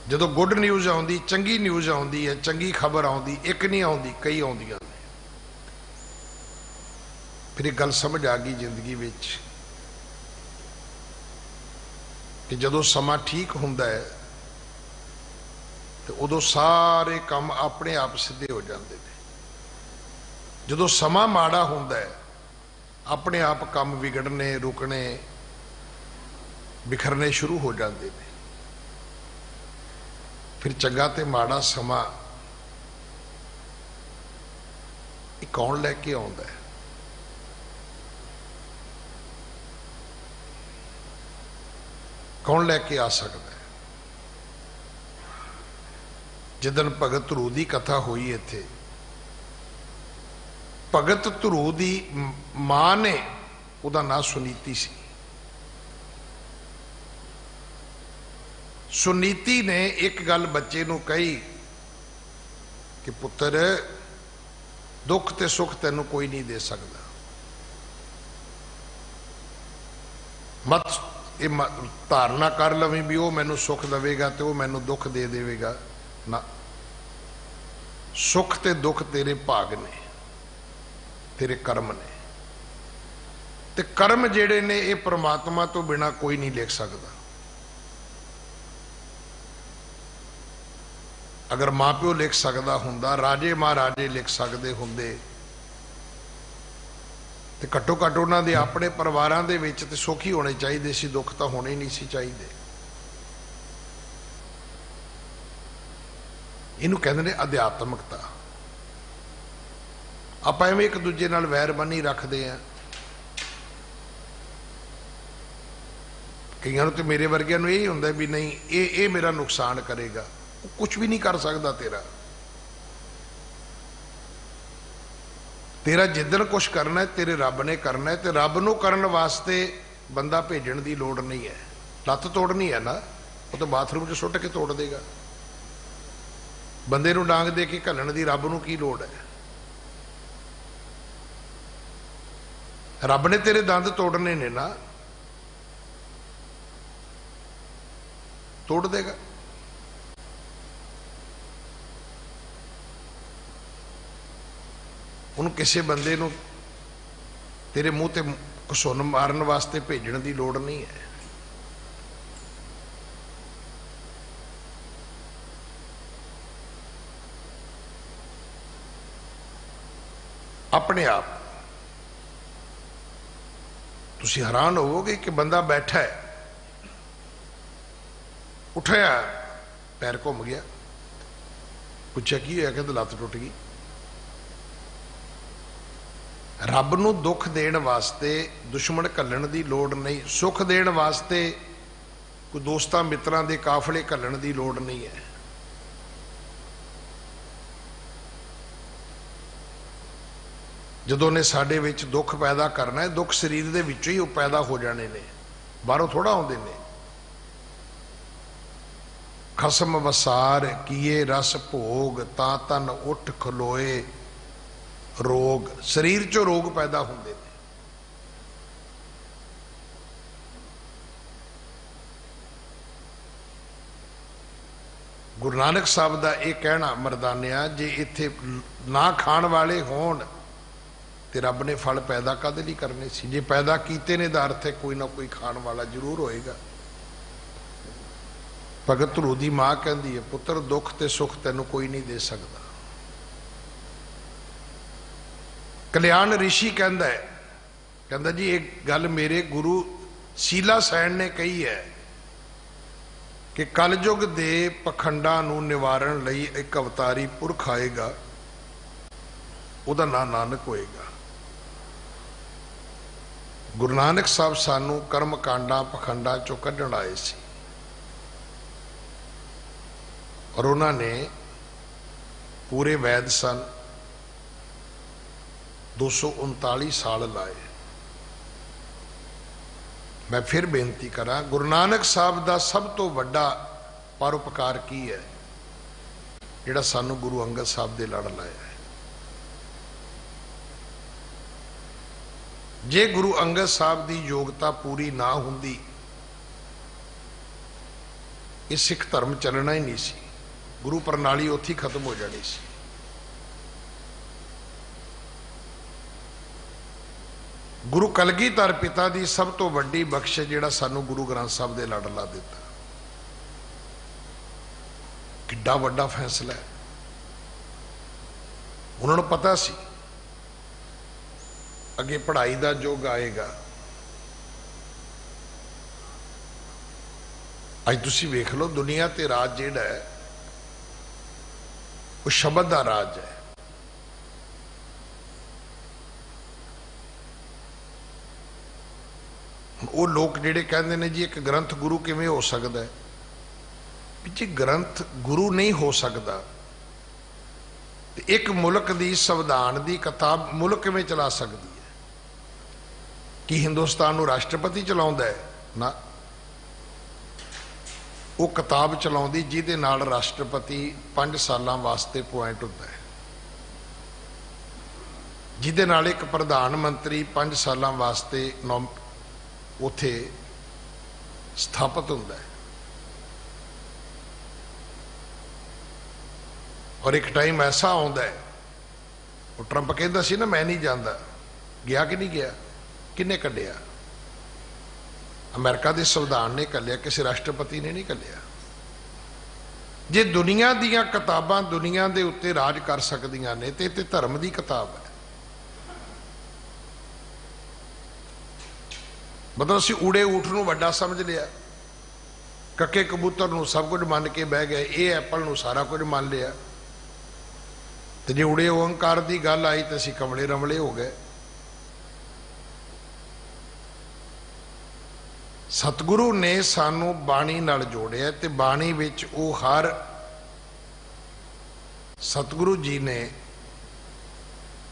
ਜਦੋਂ ਗੁੱਡ ਨਿਊਜ਼ ਆਉਂਦੀ, ਚੰਗੀ ਨਿਊਜ਼ ਆਉਂਦੀ ਹੈ, ਚੰਗੀ ਖਬਰ ਆਉਂਦੀ, ਇੱਕ ਨਹੀਂ ਆਉਂਦੀ, ਕਈ ਆਉਂਦੀਆਂ ਨੇ। ਫਿਰ ਇੱਕ ਗੱਲ ਸਮਝ ਆ ਗਈ ਜ਼ਿੰਦਗੀ ਵਿੱਚ ਕਿ ਜਦੋਂ ਸਮਾਂ ਠੀਕ ਹੁੰਦਾ ਹੈ ਤੇ ਉਦੋਂ ਸਾਰੇ ਕੰਮ ਆਪਣੇ ਆਪ ਸਿੱਧੇ ਹੋ ਜਾਂਦੇ ਨੇ। ਜਦੋਂ ਸਮਾਂ ਮਾੜਾ ਹੁੰਦਾ ਹੈ, ਆਪਣੇ ਆਪ ਕੰਮ ਵਿਗੜਨੇ, ਰੁਕਣੇ, ਬਿਖਰਨੇ ਸ਼ੁਰੂ ਹੋ ਜਾਂਦੇ ਨੇ। ਫਿਰ ਚੰਗਾ ਤੇ ਮਾੜਾ ਸਮਾਂ ਇਹ ਕੌਣ ਲੈ ਕੇ ਆਉਂਦਾ ਹੈ? ਕੌਣ ਲੈ ਕੇ ਆ ਸਕਦਾ ਹੈ? ਜਿੱਦਣ ਭਗਤ ਧਰੂ ਦੀ ਕਥਾ ਹੋਈ ਇੱਥੇ, ਭਗਤ ਧਰੂ ਦੀ ਮਾਂ ਨੇ, ਉਹਦਾ ਨਾਂ ਸੁਨੀਤੀ ਸੀ। ਸੁਨੀਤੀ ਨੇ ਇੱਕ ਗੱਲ ਬੱਚੇ ਨੂੰ ਕਹੀ ਕਿ ਪੁੱਤਰ, ਦੁੱਖ ਤੇ ਸੁੱਖ ਤੈਨੂੰ ਕੋਈ ਨਹੀਂ ਦੇ ਸਕਦਾ। ਮਤ ਇਹ ਧਾਰਨਾ ਕਰ ਲਵੇਂ ਵੀ ਉਹ ਮੈਨੂੰ ਸੁੱਖ ਦੇਵੇਗਾ ਤੇ ਉਹ ਮੈਨੂੰ ਦੁੱਖ ਦੇ ਦੇਵੇਗਾ। ਨਾ, ਸੁੱਖ ਤੇ ਦੁੱਖ ਤੇਰੇ ਭਾਗ ਨੇ, ਤੇਰੇ ਕਰਮ ਨੇ। ਤੇ ਕਰਮ ਜਿਹੜੇ ਨੇ ਇਹ ਪ੍ਰਮਾਤਮਾ ਤੋਂ ਬਿਨਾ ਕੋਈ ਨਹੀਂ ਲਿਖ ਸਕਦਾ। अगर माँ प्यो लिख सकता हुंदा, राजे महाराजे लिख सकते हुंदे, तो घट्टो घट्ट उन्होंने अपने परिवारों के विच ते सुखी होने चाहिए सी, दुख तो होने ही नहीं सी चाहिए। इनू कहते हैं अध्यात्मकता। आप एवं एक दूजे नाल वैर बनी रखते हैं। कई तो मेरे वर्गिया यही होंगे भी नहीं ये मेरा नुकसान करेगा, कुछ भी नहीं कर सकता तेरा। तेरा जिदन कुछ करना है तेरे रब ने करना है, तो रब नूं करन वास्ते बंदा भेजण की लोड़ नहीं है। लत्त तोड़नी है ना, वो तो बाथरूम च सुट के तोड़ देगा। बंदे नूं डांग दे के घल्लण की रब नूं की लोड़ है? रब ने तेरे दंद तोड़ने ने ना, तोड़ देगा। उन किसी बंदे नूं तेरे मूँह ते घसुन मारन वास्ते भेजण की लोड़ नहीं है। अपने आप तुसी हैरान होवोगे कि बंदा बैठा है, उठाया पैर घूम गया, पूछा की होया, कहते लत्त टुट गई। रब नूं दुख देण वास्ते दुश्मन घल्लण की लोड़ नहीं, सुख देण वास्ते कोई दोस्तां मित्रां दे काफले घल्लण की लोड़ नहीं है। जदों ने साडे विच दुख पैदा करना है, दुख शरीर दे विचों ही पैदा हो जाने ने, बाहरों थोड़ा आउंदे ने। खसम वसार किए रस भोग, ता तन उठ खलोए रोग, शरीर चो रोग पैदा होंदे ने। गुरु नानक साहब का यह कहना मरदानिया, जे इत्थे ना खाण वाले होण ते रब ने फल पैदा कद नहीं करने सी? जे पैदा कीते ने दा अर्थ है कोई ना कोई खाण वाला जरूर होएगा। भगत ध्रुव दी मां कहती है, पुत्र दुख ते सुख तैनू कोई नहीं दे सकता। कल्याण ऋषि कहता है, कहता जी एक गल मेरे गुरु सीला सैन ने कही है कि कलयुग दे पखंडां नू निवारण लई एक अवतारी पुरख आएगा, उहदा नाम नानक होएगा। गुरु नानक साहब सानू कर्म कांडा पखंडा चों कढ़ण आए सी, और उन्होंने पूरे वैद सन 239 साल लाए। मैं फिर बेनती करा, गुरु नानक साहब का सब तो वड्डा परोपकार की है जिहड़ा सानू गुरु अंगद साहब दे लड़ लाया है। जे गुरु अंगद साहब की योग्यता पूरी ना हुंदी, ये सिख धर्म चलना ही नहीं सी, गुरु प्रणाली उत्थे ही खत्म हो जानी सी। गुरु कलगीधर पिता की सब तो वड्डी बख्श जिहड़ा सानू गुरु ग्रंथ साहब दे लड़ ला दिता, किड्डा वड्डा फैसला है। उन्होंने पता सी अगे पढ़ाई का युग आएगा। अज तुसी वेख लो, दुनिया ते राज जिहड़ा है वो शब्द का राज है। वो लोग जिहड़े कहंदे ने जी एक ग्रंथ गुरु किवें हो सकता है, जी ग्रंथ गुरु नहीं हो सकता तो एक मुल्क की संविधान की किताब मुल्क किवें चला सकती है? कि हिंदुस्तान नूं राष्ट्रपति चलाउंदा है? ना, वो किताब चलाउंदी जिहदे नाल राष्ट्रपति 5 सालां वास्ते अपॉइंट हुंदा है, जिहदे नाल एक प्रधानमंत्री 5 सालां वास्ते उत्थे स्थापित हुंदा है। और एक टाइम ऐसा आउंदा है, वो ट्रंप कहता सी ना मैं नहीं जाता, गया कि नहीं गया? किन्ने कढ़िया? अमेरिका के संविधान ने कढ़िया, किसी राष्ट्रपति ने नहीं कढ़िया। जे दुनिया दीयां किताबां दुनिया दे उत्ते राज कर सकदियां ने ते धर्म की किताब है। मतलब असीं उड़े ऊठ नूं वड्डा समझ लिया, कक्के कबूतर नूं सब कुछ मन के बह गए, ये एप्पल नूं सारा कुछ मान लिया। तो जे उड़े ओंकार की गल आई तो असीं कमले रमले हो गए। सतगुरु ने सानू बाणी नाल जोड़िया ते बाणी विच वो हर सतगुरु जी ने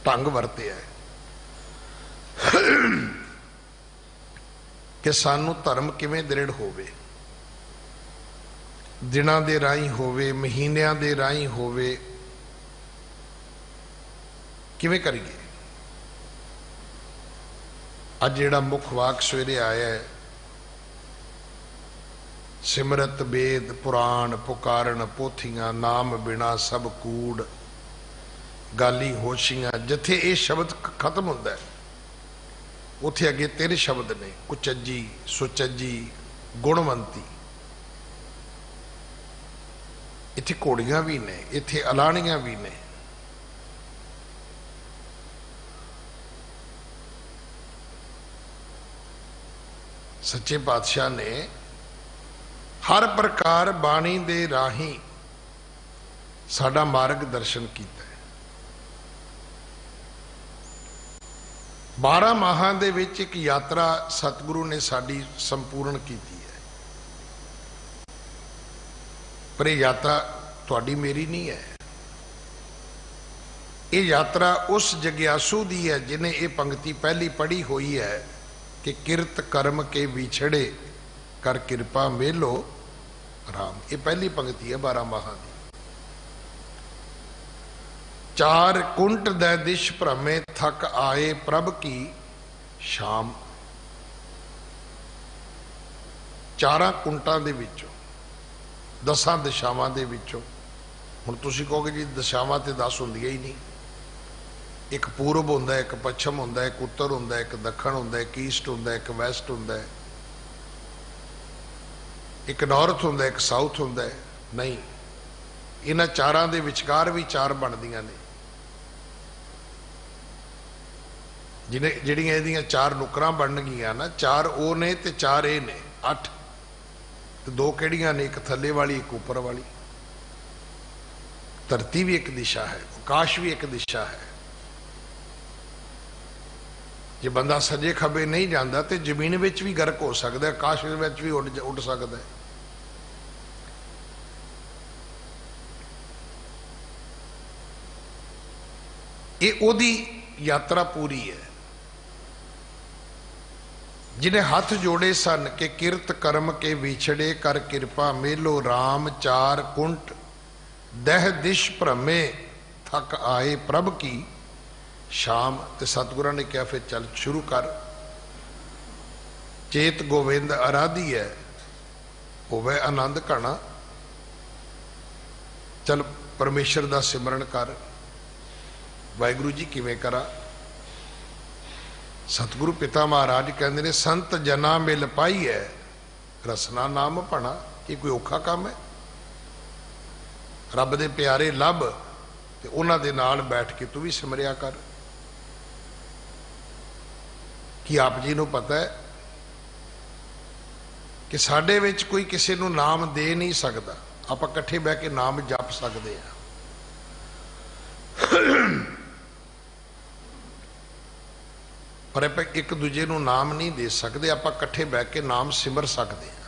ढंग वरतिया कि सानू धर्म किवें दृढ़ होवे, दिनां दे राही होवे, महीनियां दे राही होवे, किवें करिए। अज जिहड़ा मुख वाक सवेरे आया है, सिमरत वेद पुराण पुकारन पोथियां, नाम बिना सब कूड़, गाली होशियां, जिथे ये शब्द खत्म होंदा है उथे अगे 3 शब्द ने, कुचज्जी, सुचज्जी, गुणवंती। इथे घोड़ियां भी ने, इथे अलाणियां भी ने। सच्चे पातशाह ने हर प्रकार बाणी दे राही साडा मार्ग दर्शन किया। 12 माहां दे विच एक यात्रा सतगुरु ने साडी संपूर्ण की है। पर यह यात्रा तुहाडी मेरी नहीं है, ये यात्रा उस जग्यासू दी है जिन्हें ये पंक्ति पहली पढ़ी हुई है कि किरत कर्म के विछड़े कर कृपा मेलो राम। ये पहली पंक्ति है 12 माहां दी। 4 कुंट दै दिश भ्रमे थक आए प्रभ की शाम। 4 कुंटां दे विचों 10 दिशावां दे विचों, हुण तुसीं कहोगे जी दिशावां ते 10 हुंदियां ही नहीं। एक पूरब हुंदा, एक पच्छम हुंदा, एक उत्तर हुंदा, एक दखण हुंदा, एक ईस्ट हुंदा, एक वैसट हुंदा, एक नॉर्थ हुंदा, एक साउथ हुंदा। नहीं, इन्हां चारां दे विचकार भी 4 बनदियां ने। जिन्हें जिहड़ियां इहदियां 4 नुकरां बन गईयां ना, 4 ओ ने ते 4 ए ने, 8। तो 2 किहड़ियां ने, एक थल्ले वाली एक ऊपर वाली। धरती भी एक दिशा है, आकाश भी एक दिशा है। जे बंदा सजे खबे नहीं जाता तो जमीन विच भी गर्क हो सकता है, आकाश विच भी उड़ सकता है। ये ओदी यात्रा पूरी है। जिन्हें हाथ जोड़े सन के किरत कर्म के विछड़े कर कृपा मेलो राम। 4 कुंट दह दिश भ्रमे थक आए प्रभ की शाम। ते सतगुरां ने कहा फिर चल शुरू कर। चेत गोविंद आराधी है, होवे आनंद घना। चल परमेश्वर दा सिमरन कर। वाहिगुरू जी किवें करा? सतगुरु पिता महाराज कहते ने संत जना मिल पाई है रसना नाम भना। ये कोई औखा काम है? रब दे प्यारे लभ ते उन्हां दे नाल बैठ के तू भी सिमरिया कर। कि आप जी नूं पता है कि साडे विच कोई किसी नूं नाम दे नहीं सकता, आपां इकट्ठे बह के नाम जप सकते हैं। पर आप एक दूजे नूं नाम नहीं दे सकते, आपां इकट्ठे बह के नाम सिमर सकते हैं।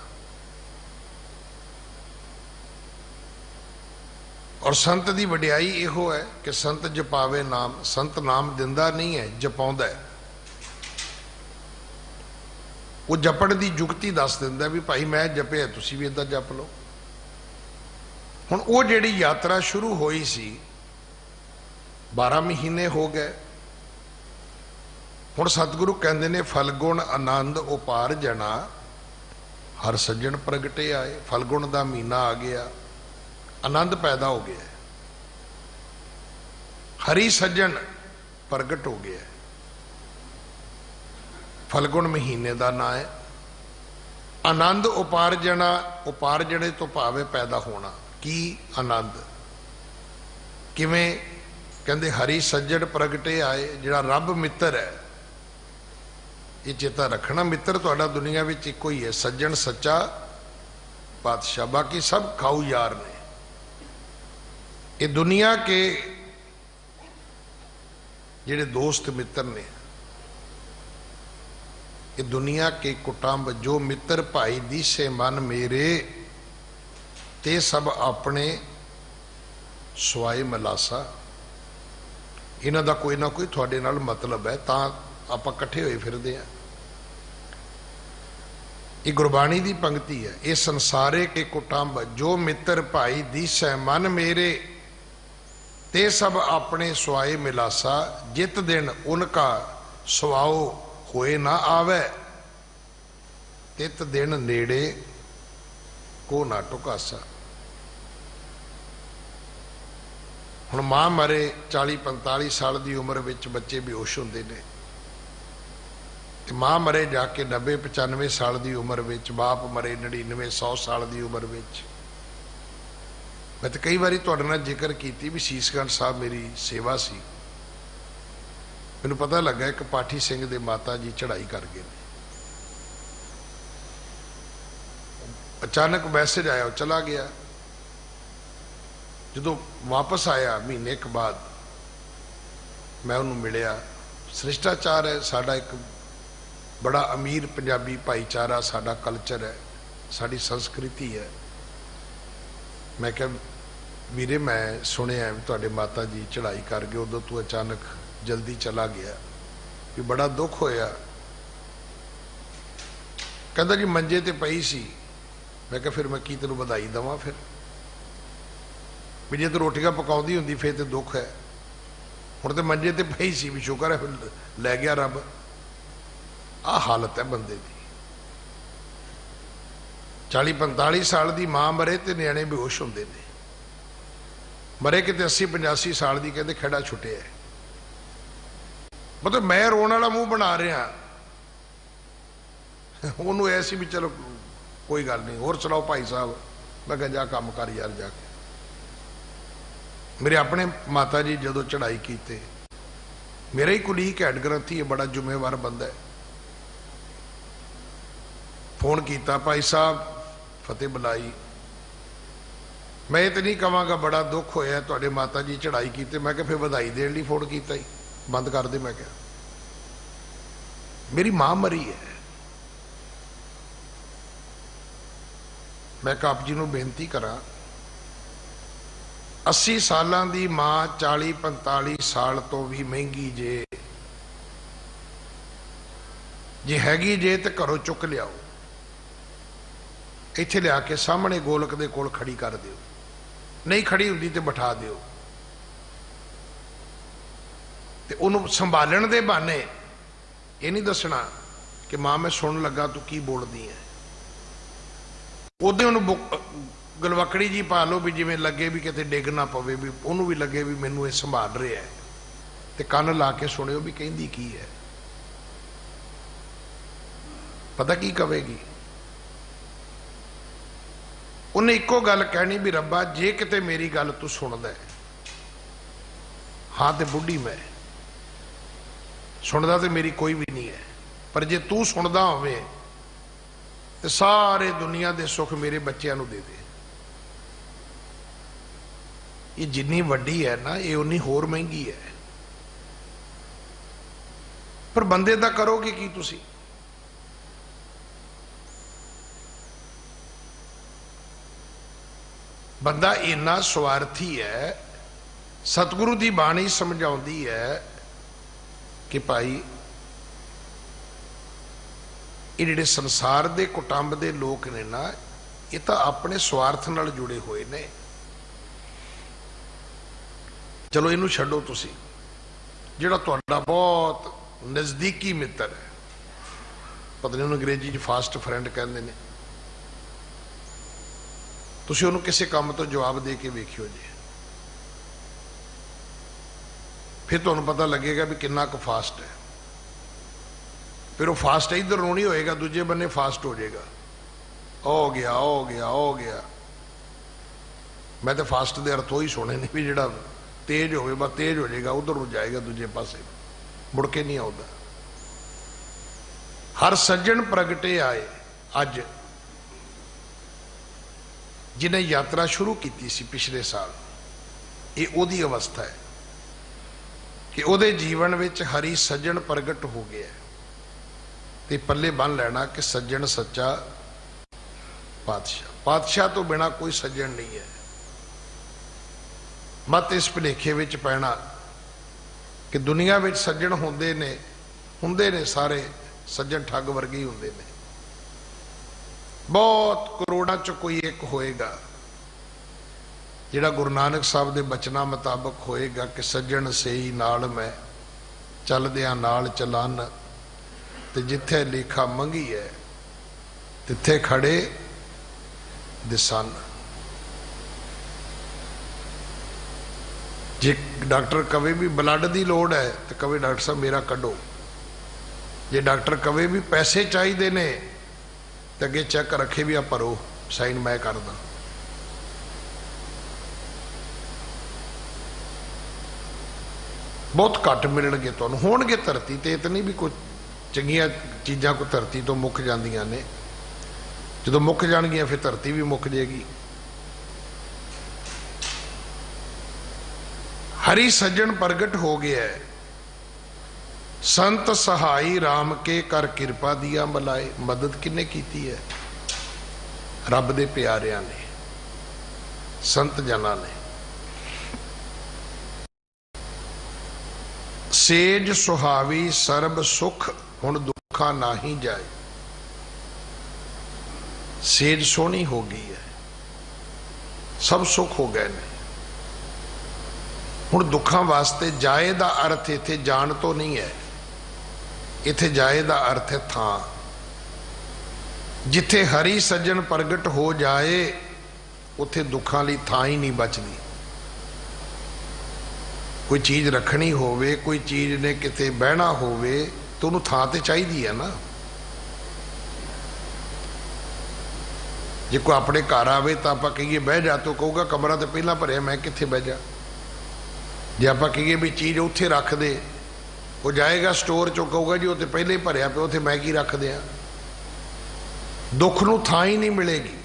और संत की वडियाई इहो है कि संत जपावे नाम। संत नाम दिंदा नहीं है, जपाउंदा है। वो जपण की जुगती दस दिंदा भी भाई मैं जपिया, तुसीं भी इदां जप लो। हुण वो जिहड़ी यात्रा शुरू हुई सी 12 महीने हो गए। हुण सतगुरु कहंदे ने फलगुण आनंद उपार जना हर सज्जण प्रगटे आए। फलगुण का महीना आ गया, आनंद पैदा हो गया, हरी सज्जन प्रगट हो गया। फलगुण महीने का ना है। आनंद उपार्जना, उपार्जने तो भावे पैदा होना। की आनंद किवें कहते हरी सज्जड़ प्रगटे आए, जिहड़ा रब मित्र है, ये चेता रखना, मित्र तुहाडा दुनिया में इको ही है, सज्जन सच्चा पातशाह, बाकी सब खाऊ यार ने। ये दुनिया के जिहड़े दोस्त मित्र ने, ये दुनिया के कुटुंब, जो मित्र भाई दिसे मन मेरे, ते सब अपने सुआए मलासा। इन्हां दा कोई ना कोई तुहाडे नाल मतलब है, तां आपां इकट्ठे होए फिरदे हैं। ये गुरबाणी की पंक्ति है, ये संसारे के कुटुंब, जो मित्र भाई दिसै मन मेरे, ते सब अपने सुआए मिलासा। जित दिन उनका सुआओ होए ना आवे, तित दिन नेड़े को ना टुकासा। हुण मां मरे 40-45 साल की उम्र विच बच्चे बेहोश होंदे ने, मां मरे जाके 90-95 साल की उम्र विच, बाप मरे 99-100 साल की उम्र विच। मैं तो कई बारी तुहाडे नाल जिक्र कीती भी शीशगंज साहब मेरी सेवा सी, मैनूं पता लगा एक पाठी सिंह दे माता जी चढ़ाई कर गए। अचानक मैसेज आया, चला गया। जो वापस आया महीने के बाद, मैं उन्होंने मिलिया। शिष्टाचार है साडा, एक बड़ा अमीर पंजाबी भाईचारा, साडा कल्चर है, साडी संस्कृति है। मैं क्या वीरे, मैं सुनिया तुहाडे माता जी चढ़ाई कर गए, उदों तू अचानक जल्दी चला गया, भी बड़ा दुख होया। कहता जी मंजे ते पई सी। मैं क्या फिर मैं की तेनों बधाई देवां, फिर भी जे तू रोटियां पकाउंदी हुंदी फिर तो दुख है, हुण तो मंजे ते पई सी, भी शुक्र है फिर लै गया रब। आ हालत है बंदे की। 40-45 साल की मां मरे तो न्याणे बेहोश होंदे ने, मरे किते 80-85 साल की, कहते खेड़ा छुटिया। मतलब मैं रोण वाला मूँह बना रहा, उन्होंने ऐसी भी चलो कोई गल नहीं, होर सुनाओ भाई साहब। मैं कहा जा काम कर यार जाके। मेरे अपने माता जी जो चढ़ाई की, मेरा ही कुलीक हैड ग्रंथी है, बड़ा जिम्मेवार बंदा है। फोन किया, भाई साहब फतेह बुलाई। मैं ये तो नहीं कहांगा बड़ा दुख होया तुहाडे माता जी चढ़ाई की। मैं क्या फिर बधाई देने लिए फोन किया ही, बंद कर दे। मैं क्या मेरी मां मरी है। मैं आप जी को बेनती करा, 80 सालों की मां 40-45 साल तो भी महंगी जे हैगी जे तो घरों चुक लियाओ, इत्थे लिया के सामने गोलक दे कोल खड़ी कर दिओ, नहीं खड़ी हुंदी तो बिठा दिओ, ते उन्होंने संभालण दे बहाने ये नहीं दसना कि मां मैं सुन लगा तू की बोलदी है। उदे उन्होंने गलवकड़ी जी पा लो भी जिवें लगे भी किते डिग ना पवे, भी उन्होंने भी लगे भी मैनू ये संभाल रहा है, तो कान ला के सुनियो भी कहंदी की है। पता की कवेगी, उन्हें इको गल कहनी भी रब्बा जे किते मेरी गल तू सुनदा है, हाँ तो बुढ़ी मैं सुनदा तो मेरी कोई भी नहीं है, पर जे तू सुनदा होवे तो सारे दुनिया के सुख मेरे बच्चों को दे दे। ये जिन्नी वड्डी है ना, ये उन्नी होर महंगी है। पर बंदे दा करोगे की तुसी? बंदा इन्ना स्वार्थी है। सतगुरु की बाणी समझाउंदी है कि भाई ये जिहड़े संसार के कुटुंब के लोग ने ना, ये तो अपने स्वार्थ नाल जुड़े हुए ने। चलो इनू छड्डो, तुसी जिहड़ा तुहाडा बहुत नज़दीकी मित्र है, पता नहीं उन्होंने अंग्रेजी च फास्ट फ्रेंड कहते हैं, तुसी उन्होंने किसी काम तो जवाब दे के वेखियो जी, फिर तुहानूं पता लगेगा भी कितना क फास्ट है। फिर वो फास्ट इधर रोनी होएगा, दूजे बन्ने फास्ट हो जाएगा, हो गया हो गया हो गया। मैं तो फास्ट के अर्थ ही सुने नहीं भी जिहड़ा तेज होवे बस तेज हो जाएगा, उधर ਨੂੰ जाएगा दूजे पासे, मुड़ के नहीं आउंदा। हर सज्जन प्रगटे आए। अज जिन्हें यात्रा शुरू की सी पिछले साल, ये ओदी अवस्था है कि ओदे जीवन विच हरी सज्जन प्रगट हो गया, ते पल्ले बन लेना कि सज्जन सच्चा पातशाह। पातशाह तो बिना कोई सज्जन नहीं है। मत इस भुलेखे विच पैना कि दुनिया विच सज्जन होंदे ने सारे सज्जन ठग वर्गे ही होंदे ने। बहुत करोड़ां च कोई एक होएगा जिहड़ा गुरु नानक साहब दे बचनां मुताबक होएगा कि सज्जन सेई नाल मैं चलदियां नाल चलान, ते जिथे लेखा मंगी है तिथे खड़े दिसन। जे डॉक्टर कवे भी ब्लड की लोड़ है तो कवे डॉक्टर साहब मेरा कढो। जे डॉक्टर कवे भी पैसे चाहिए ने तो अगे चेक रखे भी आ भरो, साइन मैं करदा। बहुत घट मिलणगे तुहानूं, होणगे धरती ते इतनी भी कोई चंगियां चीज़ां को धरती तो मुक जांदियां ने। जदों मुक जाणगियां फिर धरती भी मुक जाएगी। हरी सज्जन प्रगट हो गया है। संत सहाई राम के कर कृपा दिया मलाए। मदद किन्ने कीती है? रब दे प्यारियां ने, संत जना ने। सेज सुहावी सर्ब सुख हुण दुखा नाही जाए। सेज सोहनी हो गई है, सब सुख हो गए ने। हुण दुखा वास्ते जाए दा अर्थ इत्थे जान तो नहीं है, इत्थे जाए दा अर्थ है थां। जिथे हरी सज्जन प्रगट हो जाए उत्थे दुखा लई थां ही नहीं बचदी। कोई चीज़ रखनी होवे, कोई चीज़ ने किते बहना होवे तो उन्होंने थां ते चाहिदी है ना। जे कोई अपने घर आवे तो आप कहिए बह जा तो कहूगा कमरा तो पहला भरिया, मैं कित्थे बह जा। जे आप कहिए भी चीज़ उत्थे रख दे, वो जाएगा स्टोर चो, कहूगा जी उत्थे पहले ही भरिया पे, उत्थे मैं की रख दियां। दुख नूं थां ही नहीं मिलेगी।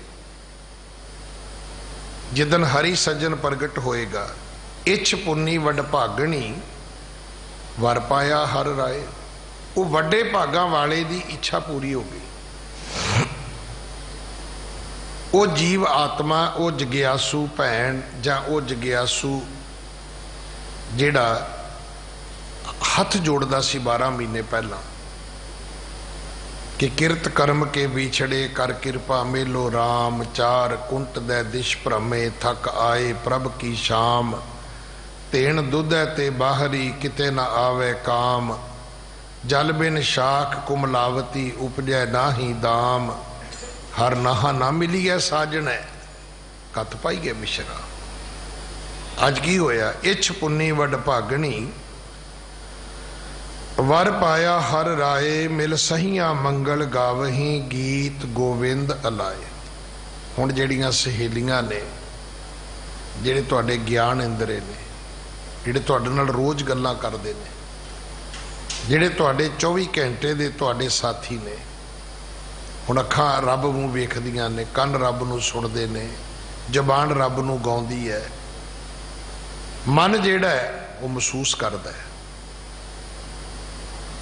जिदन हरी सज्जन प्रगट होएगा, इच पुन्नी वड भागणी वर पाया हर राय। वो वड्डे भागां वाले दी इच्छा पूरी हो गई। वो जीव आत्मा, वो जग्यासू भैन जां वो जग्यासू जिहड़ा हथ जोड़दा सी 12 महीने पहला कि किरत कर्म के विछड़े कर कृपा मेलो राम। चार कुंट दै दिश भ्रमे थक आए प्रभ की शाम। तेन दुधै ते बाहरी किते न आवे काम। जल बिन शाख कुमलावती उपजै नाही दाम। हर नहा ना मिली है साजन है कत पाईए मिश्रा। अज की होया? इछ पुन्नी वड भागणी वर पाया हर राय। मिल सहियां मंगल गावही गीत गोविंद अलाए। हुण जिहड़ियां सहेलियां ने, जिहड़े तुहाडे ज्ञान इंदरे ने, जिहड़े तुहाडे नाल रोज़ गल्लां करदे ने, जिहड़े तुहाडे 24 घंटे दे तुहाडे साथी ने, हुण अखां रब नूं वेखदियां ने, कन रब नूं सुणदे ने, जबान रब नूं गाउंदी है, मन जिहड़ा है वो महसूस करदा है।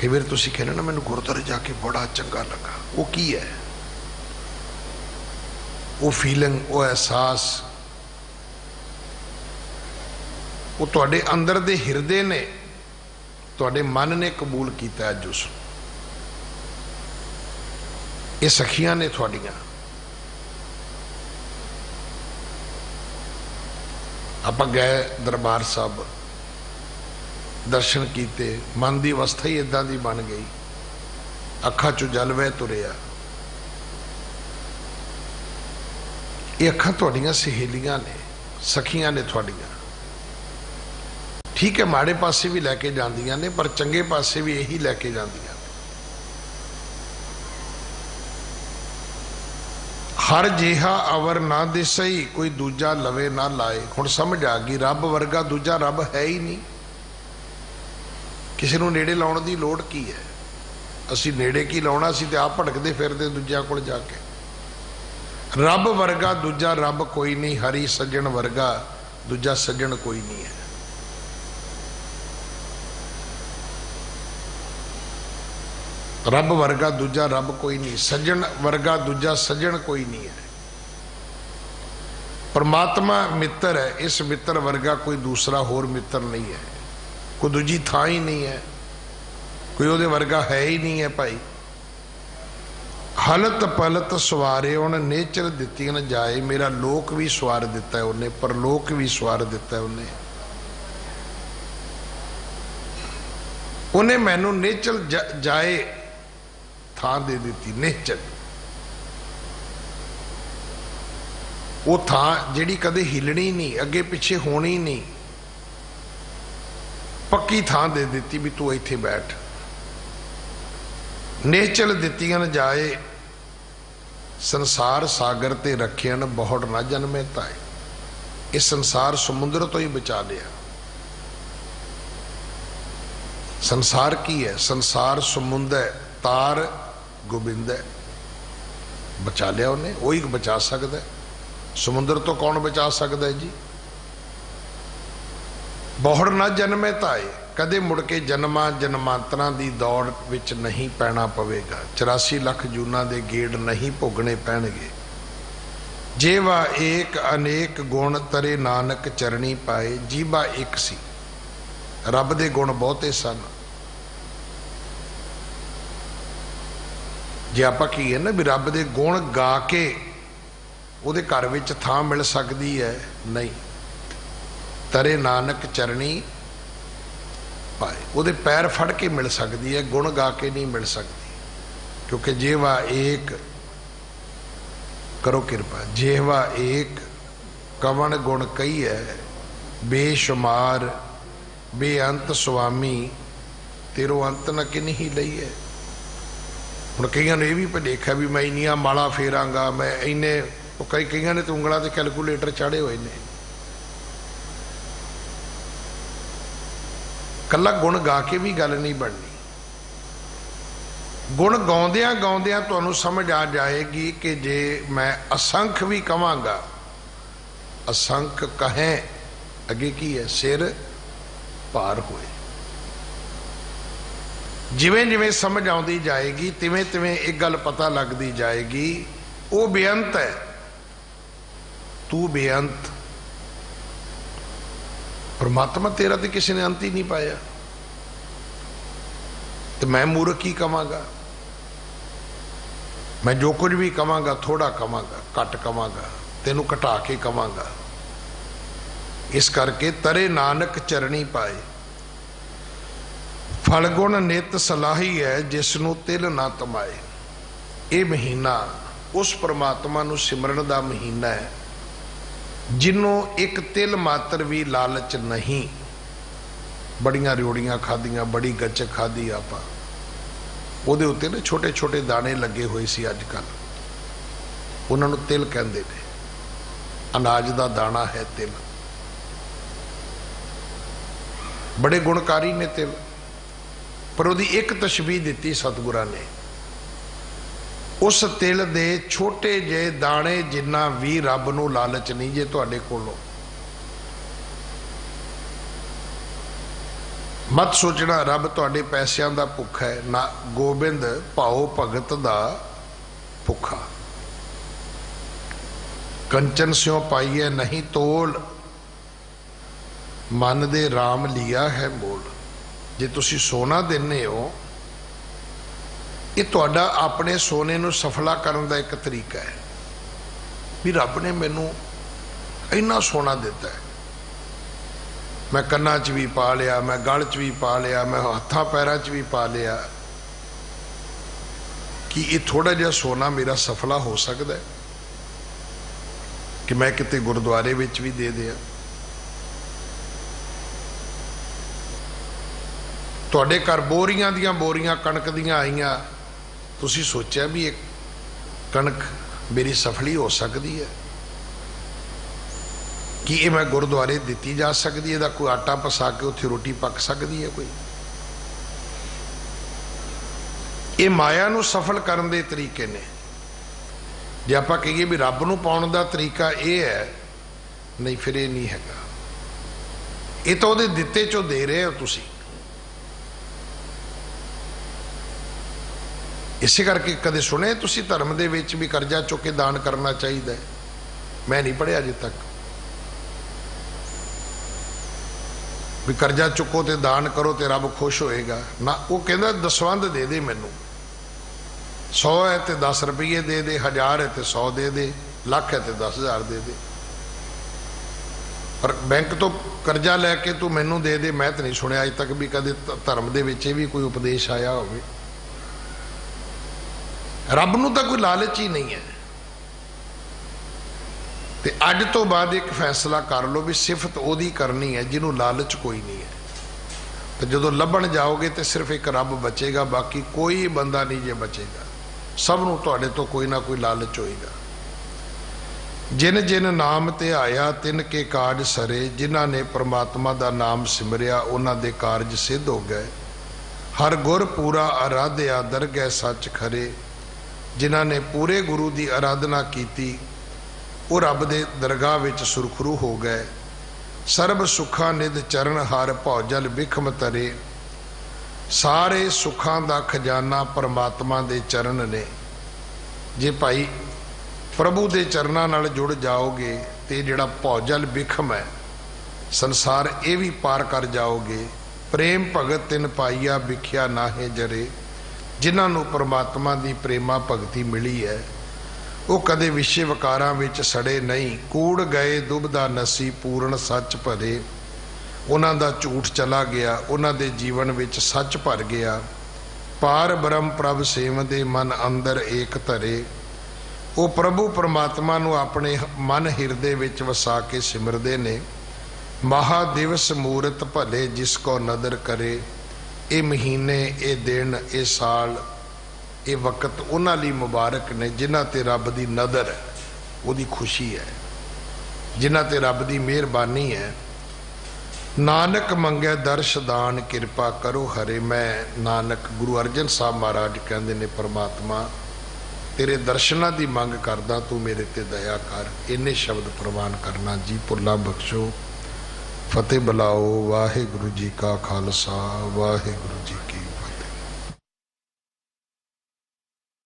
कई बार तुसीं कहना ना मैनूं गुरुद्वारे जाके बड़ा चंगा लगा, वो की है? वो फीलिंग, वो एहसास, वो तुहाडे अंदर दे हिरदे ने, तुहाडे मन ने कबूल किया अज उस। ये सखियां ने तुहाडियां। आप गए दरबार साहब, दर्शन किए, मन की अवस्था ही इदां दी बन गई, अखां चों जल वह तुरिया। ये अखां तुहाडियां सहेलियां ने, सखियां ने तुहाडियां। ठीक है, माड़े पासे भी लैके जांदियां ने, पर चंगे पासे भी यही लैके जांदियां ने। हर जिहा अवर ना दिसई कोई दूजा लवे ना लाए। हुण समझ आ गई रब वर्गा दूजा रब है ही नहीं। किसी नूं नेड़े लाउण दी लोड़ की है? असीं नेड़े की लाउणा, असीं ते आप भटकदे फिरदे दूजिਆਂ कोल जाके। रब वर्गा दूजा रब कोई नहीं, हरी सज्जन वर्गा दूजा सज्जन कोई नहीं है। रब वर्गा दूजा रब कोई नहीं, सज्जन वर्गा दूजा सज्जन कोई नहीं है। परमात्मा मित्र है, इस मित्र वर्गा कोई दूसरा होर मित्र नहीं है, कोई दूजी थां ही नहीं है, कोई उहदे वर्गा है ही नहीं है भाई। हलत पलत सवारे उन नेचर दित्ती न जाए। मेरा लोक भी सवार दिता है उन्हें, परलोक भी सवार दिता है उन्हें। उन्हें मैनू नेचल जाए थां दे दी। नेचल वो थां जिहड़ी कदे हिलनी नहीं, अगे पिछे होनी नहीं, पक्की थां दे दी भी तू इत्थे बैठ। नेचल दित्तियां न जाए संसार सागर ते रखियन बहुड़ ना जन्मे ताए। इस संसार समुद्र तो ही बचा लिया। संसार की है? संसार समुद्र है, तार गोबिंद है। बचा लिया उन्हें, वही बचा सकता है। समुद्र तो कौन बचा सकता है जी? बहुड़ ना जन्मे ताए, कदे मुड़ के जन्मां जन्मांतरां दी दौड़ विच नहीं पैना पवेगा। 84 लाख जूना दे गेड़ नहीं भोगने पैणगे। जेवा एक अनेक गुण तरे नानक चरणी पाए। जीवा एक सी, रब दे गुण बहुते सन। जे आपां की है ना भी रब दे गुण गा के उहदे घर विच थां मिल सकदी है? नहीं। तरे नानक चरणी पाए, उहदे पैर फड़ के मिल सकती है, गुण गा के नहीं मिल सकती। क्योंकि जेवा एक, करो कृपा, जेवा एक कवन गुण कही है, बेशुमार बेअंत स्वामी तेरो अंत न कि नहीं लई है। हुण कईयां ने यह भी भुलेखा भी मैं इन्नियां माला फेरांगा, मैं इन्ने, कईयां ने तो उंगलां ते कैलकुलेटर चाढ़े हुए ने। कला गुण गा के भी गल नहीं बननी। गुण गाउंदियां गाउंदियां तुहानूं समझ आ जाएगी कि जे मैं असंख भी कहांगा, असंख कहें अगे की है, सिर पार होए। जिवें जिवें समझ आउंदी जाएगी तिवें तिवें एक गल पता लगती जाएगी, वो बेअंत है, तू बेअंत। परमात्मा तेरा तो किसी ने अंत ही नहीं पाया, तो मैं मूर्ख की कहांगा? मैं जो कुछ भी कहांगा थोड़ा कहांगा, घट कहांगा, तेनू घटा के कहांगा। इस करके तरे नानक चरणी पाए। फलगुण नित सलाही है जिसनू तिल ना तमाए। ये महीना उस परमात्मा नू सिमरन दा महीना है जिन्हों एक तिल मात्र भी लालच नहीं। बड़ियां रियोड़ियां खादियां, बड़ी गचक खादी आपां, उहदे उत्ते ना छोटे छोटे दाने लगे हुए सी। अजकल उन्हां नूं तिल कहंदे ने, अनाज दा दाना है तिल। बड़े गुणकारी ने तिल, पर उहदी एक तशबीह दिती सतगुरां ने। उस तिल दे छोटे जे दाने जिन्ना भी रब नूं लालच नहीं जे तुहाडे कोलों। मत सोचना रब तुहाडे पैसिਆਂ ਦਾ भुखा है ना, गोबिंद भाओ भगत दा भुखा। कंचन स्यों पाइए नहीं तोल, मन दे राम लिया है मोल। जे तुसी सोना देने हो, ये तुहाडा अपने सोने नूं सफला करन दा एक तरीका है भी रब ने मैनू इन्ना सोना दिता है, मैं कन्ना च भी पा लिया, मैं गल च भी पा लिया, मैं हत्थां पैरां च भी पा लिया, कि ये थोड़ा जिहा सोना मेरा सफला हो सकता है कि मैं किते गुरुद्वारे विच भी दे दिया। तुहाडे घर बोरियां दियां बोरियां कणक दियां आईयां, तुसी सोचा भी एक कणक मेरी सफली हो सकती है कि ये मैं गुरुद्वारे दी जा सकती है, कोई आटा पसा के उत्थे रोटी पक सकती है कोई? ये माया नूं सफल करन दे तरीके ने। जे आपां कहिए भी रब नूं पाउण दा तरीका ये है, नहीं फिर ये नहीं हैगा। ये तो उहदे दित्ते चों दे रहे हो तुसीं। इसे करके कदे सुने तुसीं धर्म दे विच भी करजा चुक के दान करना चाहिए? मैं नहीं पढ़िया अजे तक भी करजा चुको तो दान करो तो रब खुश होएगा ना। वो कहता दसवंध दे दे मैनू, 100 है तो 10 रुपये दे दे, 1000 है तो 100 दे दे, लाख है तो 10,000 दे दे, पर बैंक तो करजा लैके तू मैनू दे दे। मैं तो नहीं सुनिया अज तक भी कदे धर्म दे विच भी कोई उपदेश आया होवे। रब नूं तां कोई लालच ही नहीं है। ते अज तो बाद एक फैसला कर लो भी सिफत ओदी करनी है जिन्हों लालच कोई नहीं है। तो जो लभण जाओगे तो सिर्फ एक रब बचेगा, बाकी कोई बंदा नहीं जे बचेगा। सब नूं तुहाडे तो कोई ना कोई लालच होएगा। जिन जिन नाम ते आया तिन के कारज सरे, जिन्हां ने परमात्मा दा नाम सिमरिया उन्हां दे कारज सिद्ध हो गए। हर गुर पूरा आराध्या दरगह सच खरे, जिन्हां ने पूरे गुरु की आराधना की वो रब दे दरगाह विच सुरखरू हो गए। सर्ब सुखा निध चरण हर भौजल बिखम तरे, सारे सुखां दा खजाना परमात्मा दे चरण ने। जे भाई प्रभु दे चरनां नाल जुड़ जाओगे तो जिहड़ा भौजल बिखम है संसार ये भी पार कर जाओगे। प्रेम भगत तिन पाईया बिख्या नाहे जरे, जिन्हां नूं परमात्मा दी प्रेमा भगती मिली है वो कदे विषय विकारां विच सड़े नहीं। कूड़ गए दुबदा नसी पूर्ण सच भरे, उन्हां दा झूठ चला गया, उन्हां दे जीवन विच सच भर गया। पार ब्रह्म प्रभ सेवदे मन अंदर एक धरे, वो प्रभु परमात्मा नूं अपने मन हिरदे विच वसा के सिमरदे ने। महादिवस मूरत भले जिसको नदर करे, ये महीने ये दिन ये साल ये वक्त उन्हां लई मुबारक ने जिन्हां ते रब दी नदर है, उहदी खुशी है, जिन्हां ते रब दी मेहरबानी है। नानक मंगे दर्श दान किरपा करो हरे। मैं नानक गुरु अर्जन साहब महाराज कहंदे ने परमात्मा तेरे दर्शनां दी मंग करदा, तू मेरे ते दया कर। इन्ने शब्द प्रवान करना जी। भुल्ला बख्शो। फतेह बुलाओ। वाहिगुरु जी का खालसा वाहिगुरु जी।